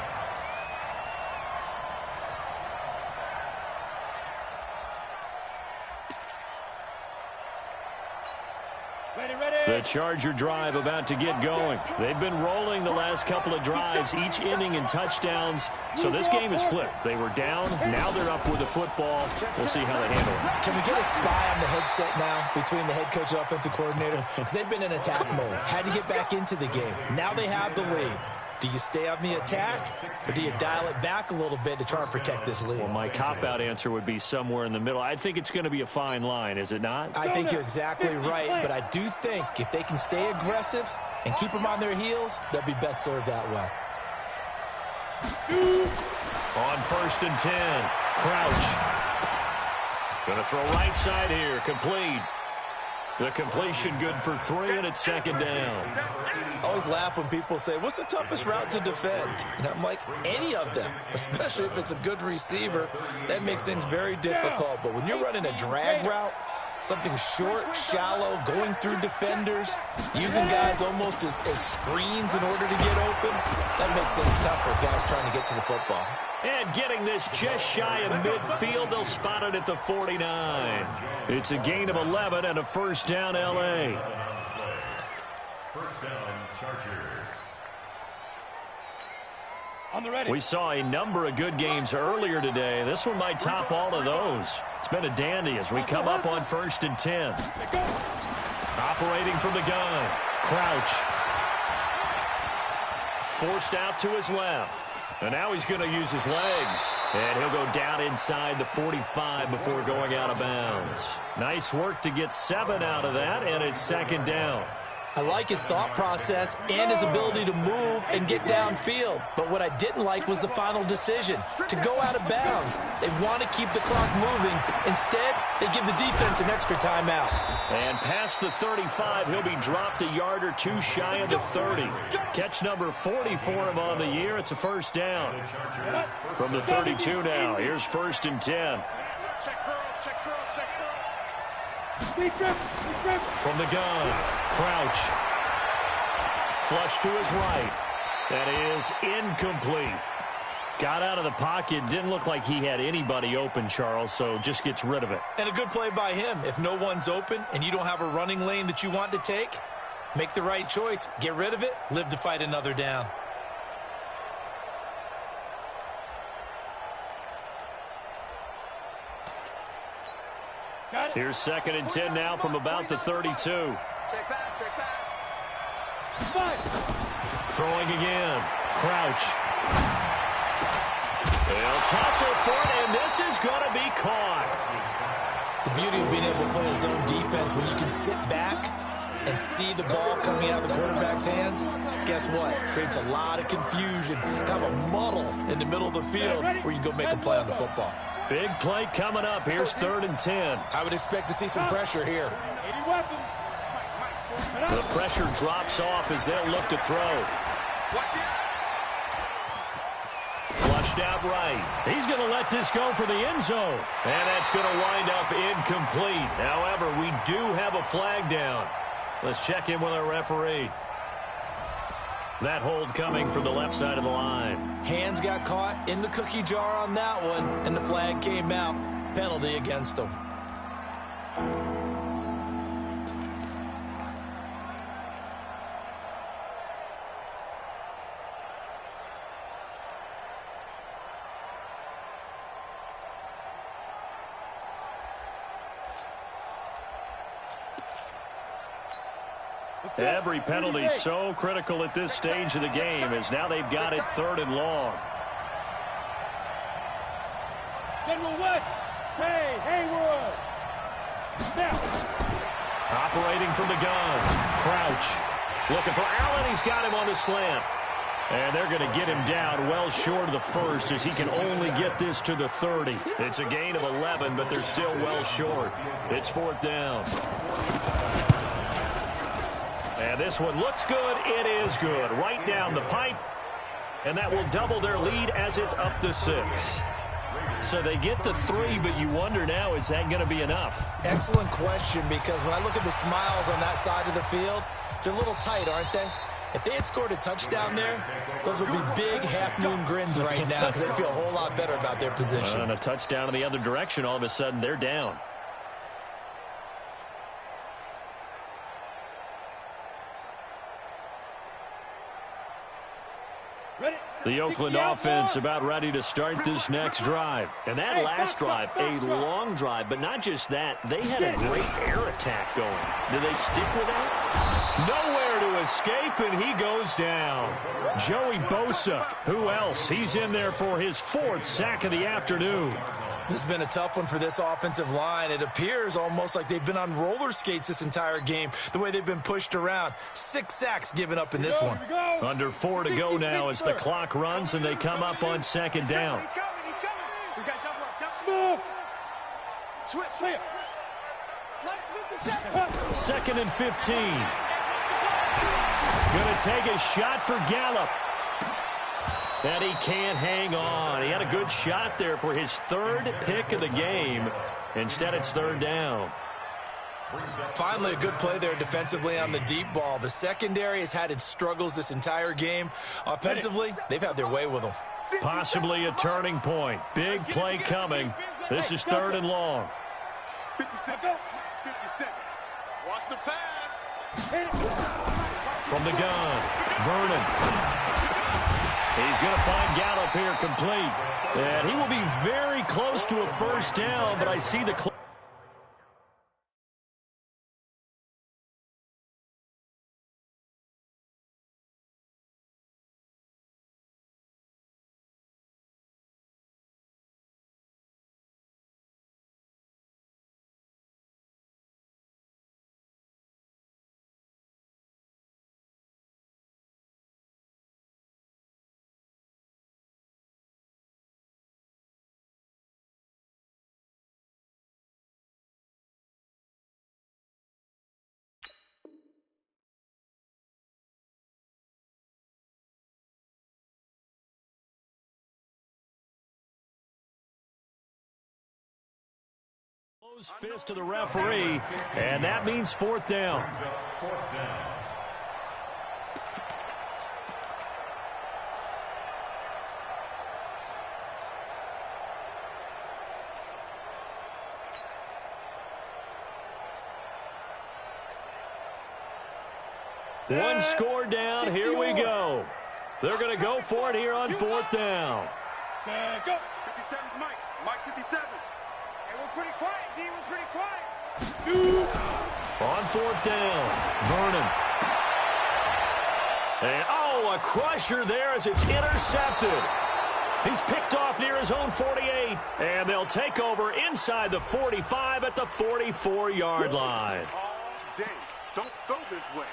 Ready, ready. The Charger drive about to get going. They've been rolling the last couple of drives, each ending in touchdowns. So this game is flipped. They were down. Now they're up with the football. We'll see how they handle it. Can we get a spy on the headset now between the head coach and offensive coordinator? Because they've been in attack mode. Had to get back into the game. Now they have the lead. Do you stay on the attack, or do you dial it back a little bit to try and protect this lead? Well, my cop-out answer would be somewhere in the middle. I think it's going to be a fine line, is it not? I think you're exactly right, but I do think if they can stay aggressive and keep them on their heels, they'll be best served that way. On 1st and 10, Crouch. Going to throw right side here, complete. The completion good for 3, and it's second down. I always laugh when people say, what's the toughest route to defend? And I'm like, any of them, especially if it's a good receiver. That makes things very difficult. But when you're running a drag route, something short, shallow, going through defenders, using guys almost as screens in order to get open, that makes things tough for guys trying to get to the football. And getting this just shy of midfield, they'll spot it at the 49. It's a gain of 11 and a first down, L.A. First down, Chargers. On the ready. We saw a number of good games earlier today. This one might top all of those. It's been a dandy as we come up on 1st and 10. Operating from the gun, Crouch. Forced out to his left. And now he's going to use his legs. And he'll go down inside the 45 before going out of bounds. Nice work to get 7 out of that, and it's second down. I like his thought process and his ability to move and get downfield. But what I didn't like was the final decision, to go out of bounds. They want to keep the clock moving. Instead, they give the defense an extra timeout. And past the 35, he'll be dropped a yard or 2 shy of the 30. Catch number 40 for him on the year. It's a first down. From the 32 now, here's 1st and 10. Check girls, check girls, check girls. From the gun, Crouch. Flush to his right. That is incomplete. Got out of the pocket. Didn't look like he had anybody open, Charles, so just gets rid of it. And a good play by him. If no one's open and you don't have a running lane that you want to take, make the right choice. Get rid of it. Live to fight another down. Here's 2nd and 10 now from about the 32. Check back, check back. Throwing again. Crouch. They'll toss it for it, and this is going to be caught. The beauty of being able to play his own defense, when you can sit back and see the ball coming out of the quarterback's hands, guess what? Creates a lot of confusion, kind of a muddle in the middle of the field where you can go make a play on the football. Big play coming up. Here's 3rd and 10. I would expect to see some pressure here. The pressure drops off as they'll look to throw. Flushed out right. He's going to let this go for the end zone. And that's going to wind up incomplete. However, we do have a flag down. Let's check in with our referee. That hold coming from the left side of the line. Hands got caught in the cookie jar on that one, and the flag came out. Penalty against him. Every penalty so critical at this stage of the game, as now they've got it 3rd and long. General West, hey, Haywood. Now. Operating from the gun. Crouch. Looking for Allen. He's got him on the slant. And they're going to get him down well short of the first, as he can only get this to the 30. It's a gain of 11, but they're still well short. It's 4th down. And this one looks good. It is good. Right down the pipe. And that will double their lead as it's up to 6. So they get the 3, but you wonder now, is that going to be enough? Excellent question, because when I look at the smiles on that side of the field, they're a little tight, aren't they? If they had scored a touchdown there, those would be big half-moon grins right now, because they feel a whole lot better about their position. And a touchdown in the other direction, all of a sudden they're down. The Oakland offense about ready to start this next drive. And that last drive, a long drive, but not just that. They had a great air attack going. Do they stick with that? Nowhere to escape, and he goes down. Joey Bosa, who else? He's in there for his 4th sack of the afternoon. This has been a tough one for this offensive line. It appears almost like they've been on roller skates this entire game, the way they've been pushed around. 6 sacks given up in this one. Under 4 to go now as the clock runs, and they come up on 2nd down. He's coming. We got double up. Switch. Let's 2nd and 15. Going to take a shot for Gallup. And he can't hang on. He had a good shot there for his 3rd pick of the game. Instead, it's 3rd down. Finally, a good play there defensively on the deep ball. The secondary has had its struggles this entire game. Offensively, they've had their way with them. Possibly a turning point. Big play coming. This is 3rd and long. 50-second. Watch the pass. From the gun, Vernon. He's going to find Gallup here complete. And he will be very close to a 1st down, but I see the clock. Fist to the referee, and that means 4th down. One score down. Here we go. They're going to go for it here on 4th down. Go. 57's Mike. Mike 57. Hey, we're pretty quiet, D. We're pretty quiet. Shoot. On 4th down, Vernon. And, a crusher there as it's intercepted. He's picked off near his own 48. And they'll take over inside the 45 at the 44-yard line. All day. Don't throw this way.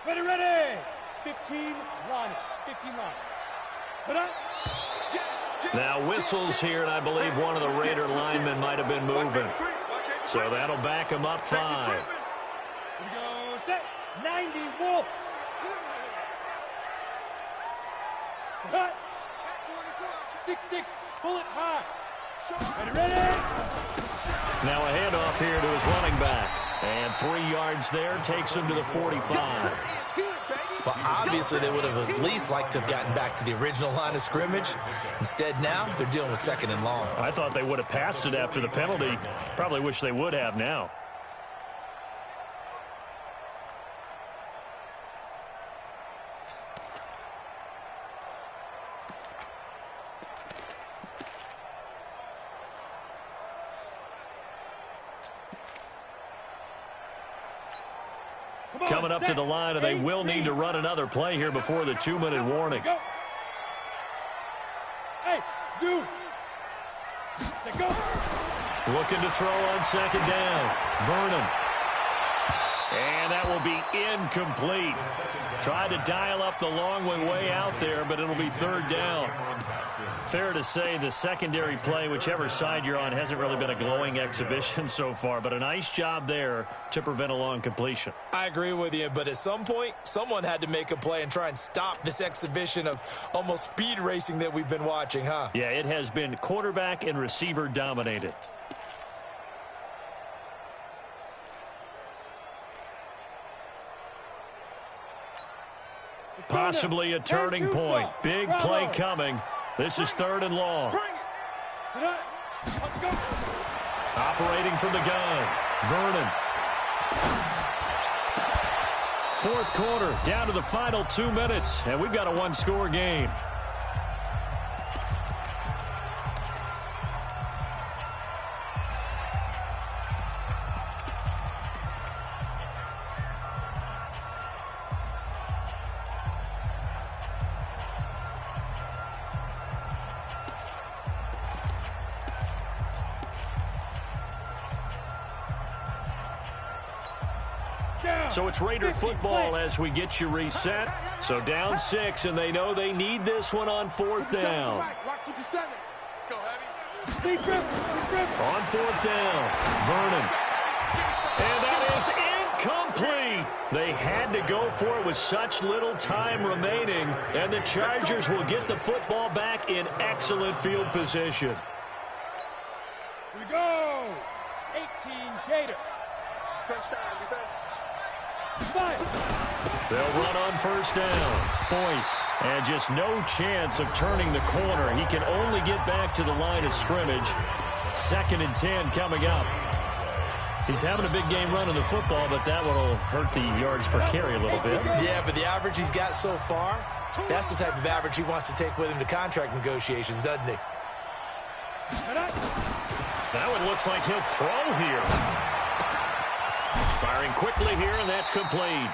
Ready. 15 line. 15 line. Put up. Now whistles here, and I believe one of the Raider linemen might have been moving. So that'll back him up 5. Here we go. Set. 90 Wolf. Cut. 6-6. Bullet high. Ready. Now a handoff here to his running back. And 3 yards there takes him to the 45. Well, obviously they would have at least liked to have gotten back to the original line of scrimmage. Instead now, they're dealing with 2nd and long. I thought they would have passed it after the penalty. Probably wish they would have now. Coming up to the line, and they will need to run another play here before the 2-minute warning. Hey, Zoo. Looking to throw on 2nd down. Vernon. And that will be incomplete. Tried to dial up the long way out there, but it'll be 3rd down. Fair to say the secondary play, whichever side you're on, hasn't really been a glowing exhibition so far, but a nice job there to prevent a long completion. I agree with you, but at some point, someone had to make a play and try and stop this exhibition of almost speed racing that we've been watching, huh? Yeah, it has been quarterback and receiver dominated. Possibly a turning point. Big play coming. This is 3rd and long. Operating from the gun. Vernon. 4th quarter, down to the final 2 minutes, and we've got a 1-score game. So it's Raider football as we get you reset. So down 6, and they know they need this one on 4th down. On 4th down, Vernon. And that is incomplete. They had to go for it with such little time remaining, and the Chargers will get the football back in excellent field position. Here we go. 18 Gator. Touchdown, defense. They'll run on 1st down. Boyce, and just no chance of turning the corner. He can only get back to the line of scrimmage. 2nd and 10 coming up. He's having a big game running the football, but that one will hurt the yards per carry a little bit. Yeah, but the average he's got so far, that's the type of average he wants to take with him to contract negotiations, doesn't he? That one looks like he'll throw here. Firing quickly here, and that's complete.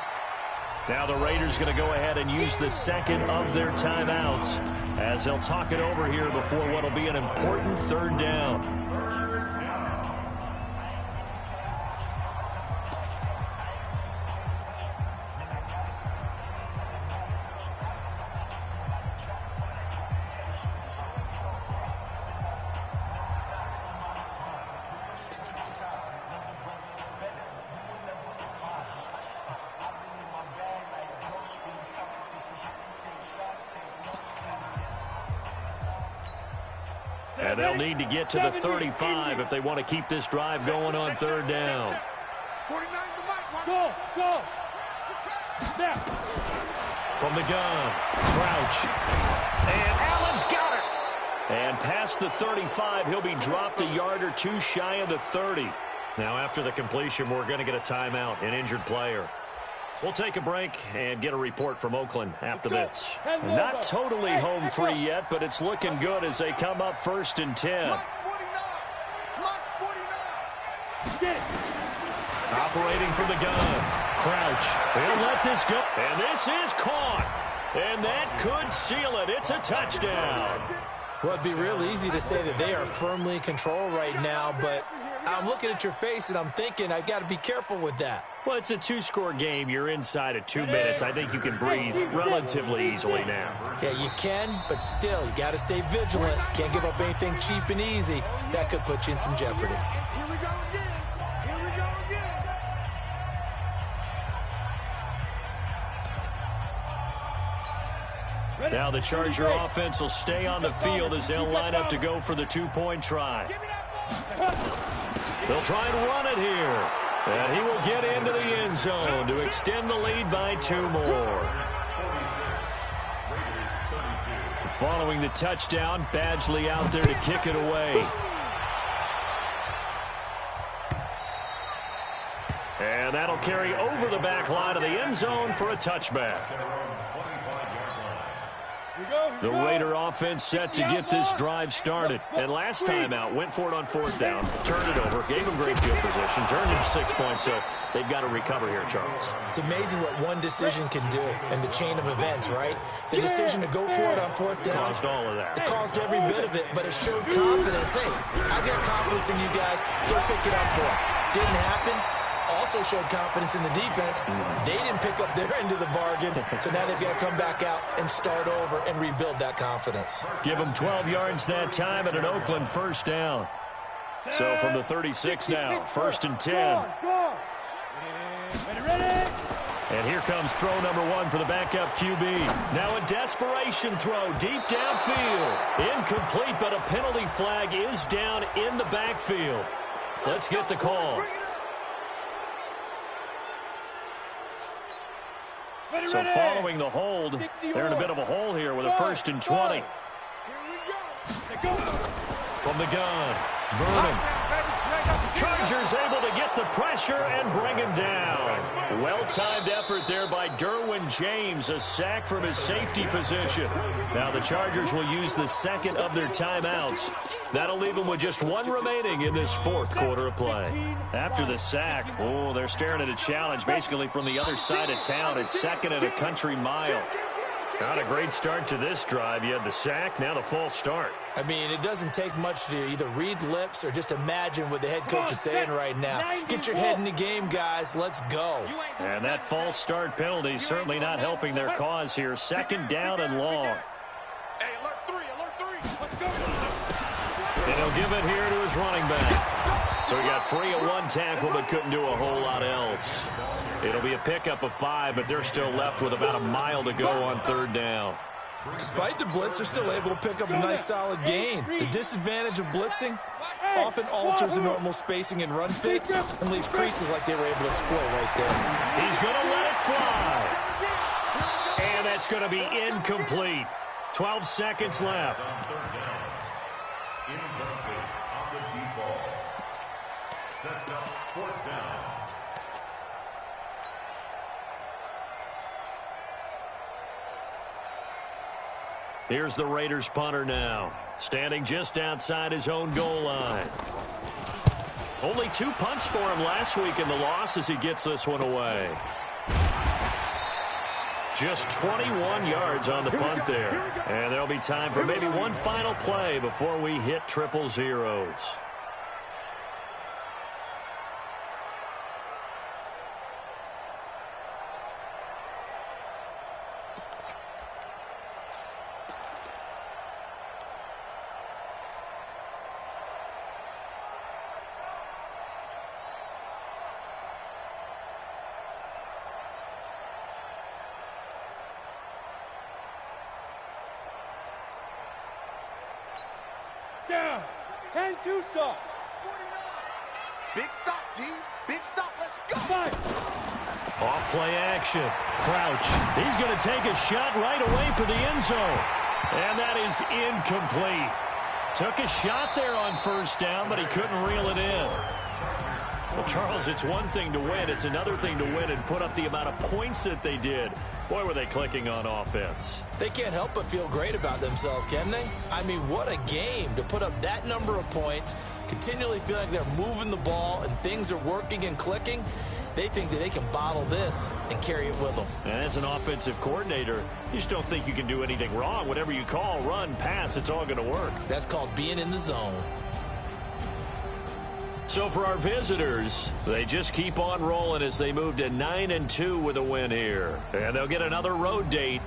Now the Raiders going to go ahead and use the 2nd of their timeouts as they'll talk it over here before what will be an important 3rd down. And they'll need to get to the 35 if they want to keep this drive going on 3rd down. Go, go. From the gun, Crouch. And Allen's got it. And past the 35, he'll be dropped a yard or 2 shy of the 30. Now after the completion, we're going to get a timeout, an injured player. We'll take a break and get a report from Oakland after this. Not totally home free yet, but it's looking good as they come up 1st and 10. Operating from the gun. Crouch. They'll let this go. And this is caught. And that could seal it. It's a touchdown. Well, it'd be real easy to say that they are firmly in control right now, but I'm looking at your face and I'm thinking I got to be careful with that. Well, it's a 2-score game. You're inside of 2 minutes. I think you can breathe relatively easily now. Yeah, you can, but still, you got to stay vigilant. Can't give up anything cheap and easy. That could put you in some jeopardy. Here we go again. Here we go again. Now the Charger offense will stay on the field as they'll line up to go for the 2-point try. They'll try and run it here. And he will get into the end zone to extend the lead by 2 more. Following the touchdown, Badgley out there to kick it away. And that'll carry over the back line of the end zone for a touchback. The Raider offense set to get this drive started. And last time out, went for it on 4th down, turned it over, gave them great field position, turned it 6 points, so they've got to recover here, Charles. It's amazing what one decision can do in the chain of events, right? The decision to go for it on 4th down. Caused all of that. It caused every bit of it, but it showed confidence. Hey, I've got confidence in you guys. Go pick it up for it. Didn't happen. Also showed confidence in the defense. They didn't pick up their end of the bargain, so now they've got to come back out and start over and rebuild that confidence. Give them 12 yards that time at an Oakland 1st down. So from the 36 now, 1st and 10. And here comes throw number 1 for the backup QB. Now a desperation throw deep downfield. Incomplete, but a penalty flag is down in the backfield. Let's get the call. So following the hold, they're in a bit of a hole here with a 1st and 20. From the gun, Vernon. Chargers able to get the pressure and bring him down. Well-timed effort there by Derwin James, a sack from his safety position. Now the Chargers will use the second of their timeouts. That'll leave them with just 1 remaining in this 4th quarter of play. After the sack, oh, they're staring at a challenge basically from the other side of town. It's 2nd and a country mile. Not a great start to this drive. You had the sack, now the false start. I mean, it doesn't take much to either read lips or just imagine what the head coach is saying right now. Get your head in the game, guys. Let's go. And that false start penalty certainly not helping their cause here. 2nd down and long. Hey, alert 3, alert 3. Let's go. And he'll give it here to his running back. So he got free of 1 tackle but couldn't do a whole lot else. It'll be a pickup of 5, but they're still left with about a mile to go on 3rd down. Despite the blitz, they're still able to pick up a nice solid gain. The disadvantage of blitzing often alters the normal spacing and run fits and leaves creases like they were able to exploit right there. He's going to let it fly. And that's going to be incomplete. 12 seconds left. Incomplete on the deep ball. Sets up 4th down. Here's the Raiders punter now, standing just outside his own goal line. Only 2 punts for him last week in the loss as he gets this one away. Just 21 yards on the punt there. And there'll be time for maybe one final play before we hit 000. Down. 10 Tucson. Big stop, D. Big stop. Let's go. 5. Off play action. Crouch. He's going to take a shot right away for the end zone. And that is incomplete. Took a shot there on 1st down, but he couldn't reel it in. Well, Charles, it's one thing to win. It's another thing to win and put up the amount of points that they did. Boy, were they clicking on offense. They can't help but feel great about themselves, can they? I mean, what a game to put up that number of points, continually feel like they're moving the ball and things are working and clicking. They think that they can bottle this and carry it with them. And as an offensive coordinator, you just don't think you can do anything wrong. Whatever you call, run, pass, it's all going to work. That's called being in the zone. So for our visitors, they just keep on rolling as they move to 9-2 with a win here. And they'll get another road date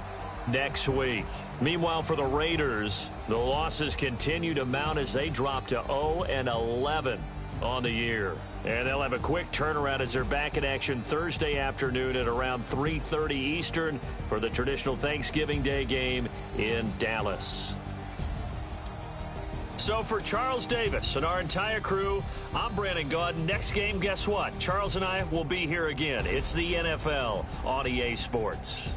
next week. Meanwhile, for the Raiders, the losses continue to mount as they drop to 0-11 on the year. And they'll have a quick turnaround as they're back in action Thursday afternoon at around 3:30 Eastern for the traditional Thanksgiving Day game in Dallas. So for Charles Davis and our entire crew, I'm Brandon Gaud. Next game, guess what? Charles and I will be here again. It's the NFL on EA Sports.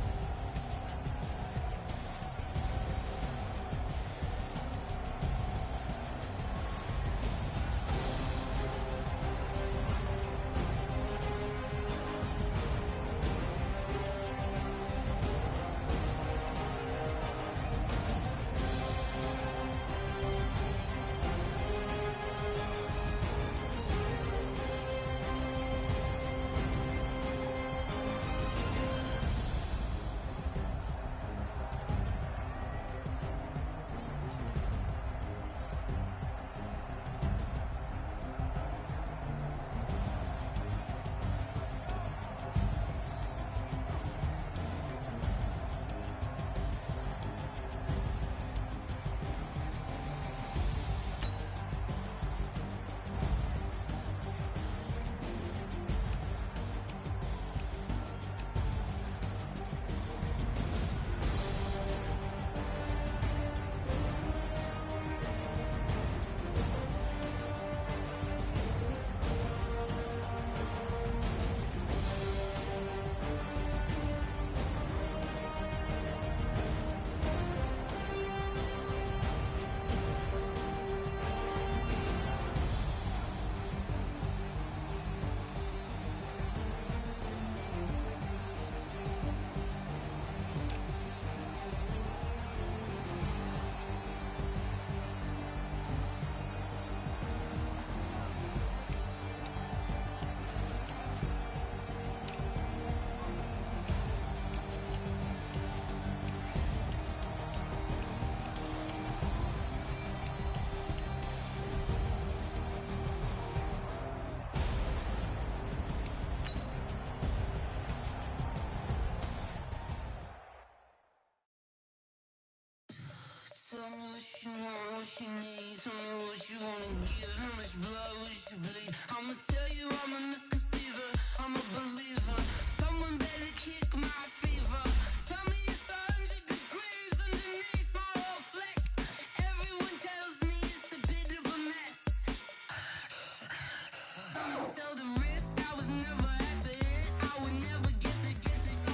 Tell me what you want, what you need. Tell me what you wanna give. How much blood would you bleed? I'ma tell you I'm a misconceiver. I'm a believer. Someone better kick my fever. Tell me it's 100 degrees underneath my whole flesh. Everyone tells me it's a bit of a mess. I'ma tell the risk I was never at the end. I would never get the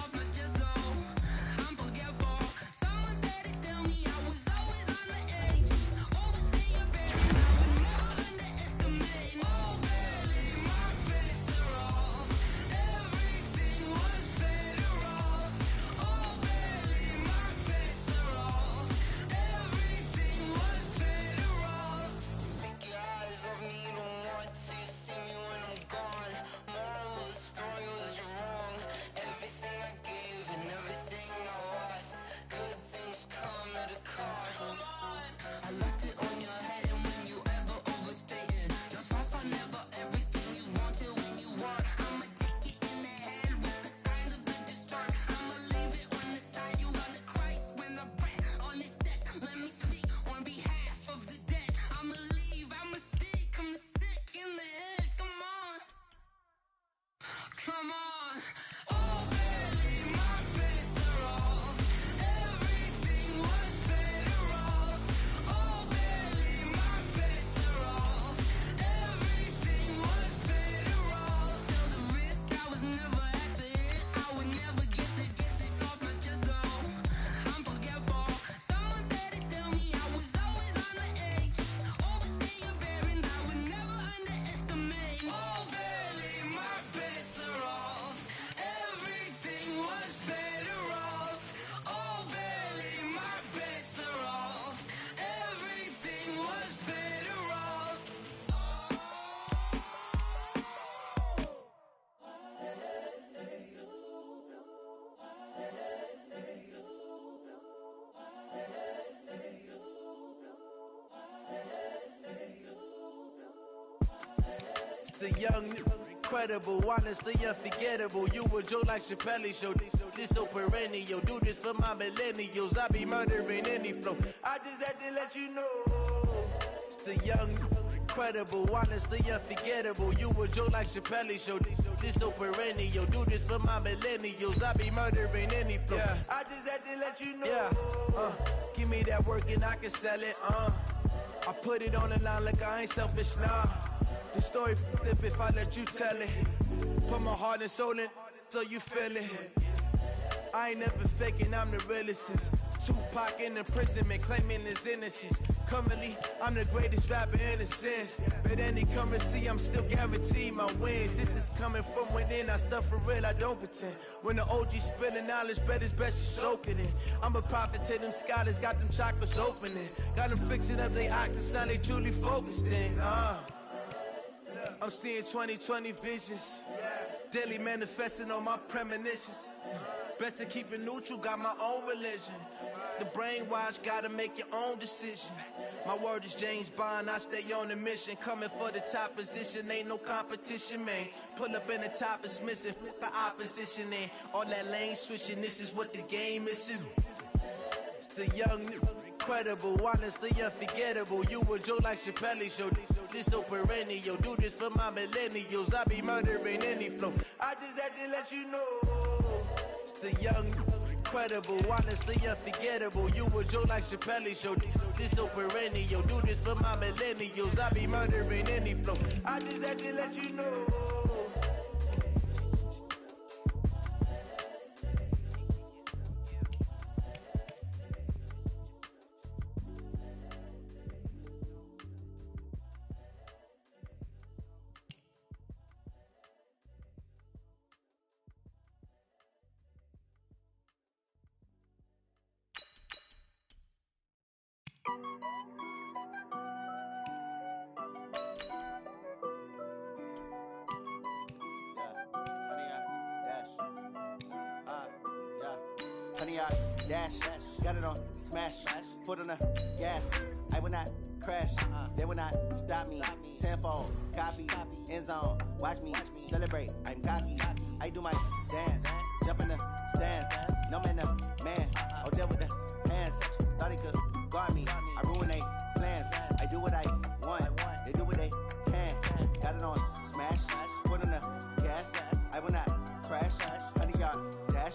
off my chest though. I'm forgetful. Someone better tell me I was always on the edge. Overstay your bearings. I would never underestimate. Oh barely, my bets are off. Everything was better off. Oh barely, my bets are off. Everything was better off. Take your eyes off me, you don't want to see me when I'm gone. Moral of the story was you're wrong. Everything I gave and everything I lost. Good things come at a cost. I left it on your head, and when you ever overstated, your thoughts are never everything you wanted when you want. I'ma take it in the head with the signs of the distort. I'ma leave it on the side. You wanna Christ when the breath on this set. Let me speak on behalf of the dead. I'ma leave, I'ma speak. I'm the sick in the head. Come on, come on. Oh, barely, my bets are off. Everything was better off. Oh, barely, my bets are off. Everything was better off. Tell the risk I was never at the end. I would never get this off my chest though. I'm forgetful. Someone better tell me I was always on the edge. Overstay your bearings. I would never underestimate. Oh, barely, my bets are off. Everything was better off. Oh, barely, my bets are off. Everything was better off. It's the young, incredible, honestly unforgettable. You a joke like Chappelle show. This so perennial. Do this for my millennials. I be murdering any flow. I just had to let you know. It's the young, incredible, honestly unforgettable. You a joke like Chappelle show. This so perennial. Do this for my millennials. I be murdering any flow. I just had to let you know. Give me that work and I can sell it. I put it on the line like I ain't selfish, nah. The story flip if I let you tell it. Put my heart and soul in so you feel it. I ain't never faking, I'm the realest since Tupac in imprisonment, claiming his innocence. Currently, I'm the greatest rapper in a sense. But any currency, I'm still guaranteed my wins. This is coming from within, I stuff for real, I don't pretend. When the OG spilling knowledge, bet it's best you soak it in. I'm a prophet to them scholars, got them chakras opening. Got them fixing up their octaves, now they truly focused in. I'm seeing 2020 visions. Daily manifesting on my premonitions. Best to keep it neutral, got my own religion. The brainwash, gotta make your own decision. My word is James Bond, I stay on a mission. Coming for the top position, ain't no competition, man. Pull up in the top is missing, the opposition ain't. All that lane switching, this is what the game is. It's the young, incredible, honestly unforgettable. You a joke like Chappelle show. This so perennial, do this for my millennials. I be murdering any flow. I just had to let you know. It's the young, incredible, honestly unforgettable. You a joke like Chappelle show. This so perennial, do this for my millennials. I be murdering any flow. I just had to let you know. Dash, got it on smash, foot on the gas. I will not crash, they will not stop me. Tenfold, copy, end zone, watch me celebrate. I'm cocky, I do my dance, jump in the stands. No man, no man, oh there with the hands. Thought he could guard me, I ruin they plans. I do what I want, they do what they can. Got it on smash, foot on the gas. I will not crash, 100-yard dash,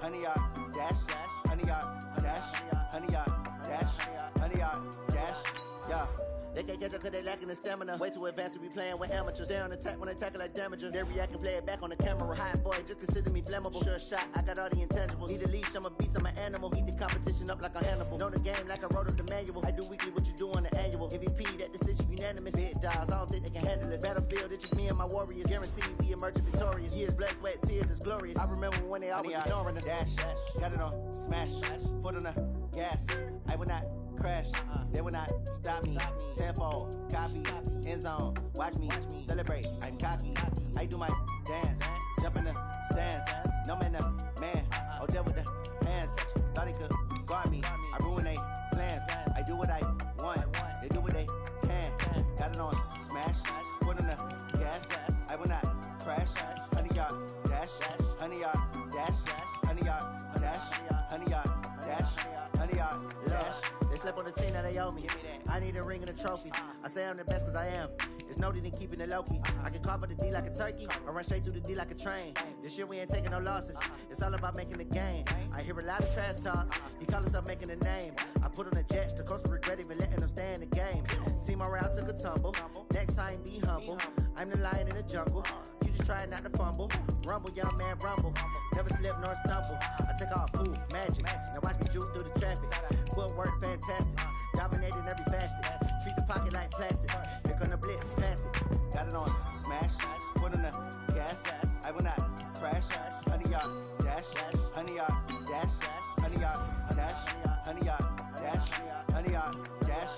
100-yard dash. 100-yard dash, 100-yard dash, 100-yard dash, yeah. They can't catch up cause they lacking the stamina. Way too advanced to be playing with amateurs. Stay on attack when they tackle like damager. They react and play it back on the camera. Hot boy, just consider me flammable. Sure shot, I got all the intangibles. Need a leash, I'm a beast, I'm an animal. Eat the competition up like a Hannibal. Know the game like I wrote up the manual. I do weekly what you do on the annual. MVP, that decision unanimous. Big dogs, I don't think they can handle this. Battlefield, it's just me and my warriors. Guaranteed we emerging victorious. Years, blood, sweat, tears, it's glorious. I remember when they always ignoring us. Dash, got it on smash, foot on the gas. I will not crash, they will not stop me. Tenfold, copy, end zone, watch me celebrate. I'm cocky, I do my dance, jump in the stands. No man, no man, oh there with the hands. Thought he could guard me, I ruin they plans. I do what I want, they do what they can. Got it on smash, foot on the gas. I will not crash, 100-yard dash, 100-yard dash, 100-yard dash, 100-yard dash, 100-yard dash. They slept on the team that they owe me. I need a ring and a trophy. I say I'm the best cause I am. It's no need in keeping it low-key. I can carve up the D like a turkey or run straight through the D like a train. This year we ain't taking no losses. It's all about making the game. I hear a lot of trash talk. He call himself making a name. I put on the Jets. The coach will regret even letting them stay in the game. Team morale took a tumble. Next time be humble. I'm the lion in the jungle. You just trying not to fumble. Rumble, young man, rumble. Never slip nor stumble. I take off, poof, magic. Now watch me juke through the traffic. Footwork fantastic. Dominating every facet. Treat the pocket like plastic. Here come the blitz, pass it. Got it on smash, foot on the gas. I will not crash. 100-yard dash, 100-yard dash, 100-yard dash, 100-yard dash, 100-yard dash.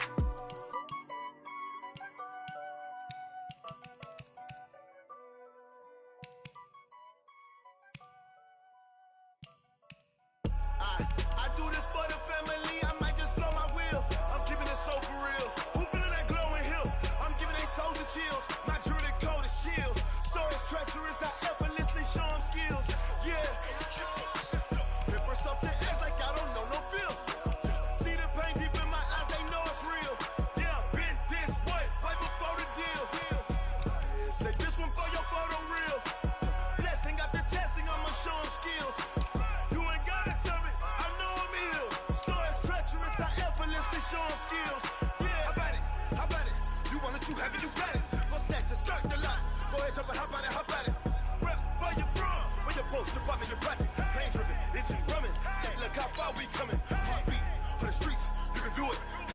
I do this for the family, I might just blow my wheel. I'm keeping it so for real. Who feeling that glowing hill? I'm giving they soldier chills. My jewelry code is chill. Stories treacherous, I effortlessly show them skills. Yeah. Ripper stuff the edge like I don't know no feel. See the pain deep in my eyes, they know it's real. ahead, jump and hop at it. Rep for your bro, for your post, your pop in your projects. Pain driven, itching, drumming. Look how far we coming. Heartbeat for the streets, you can do it.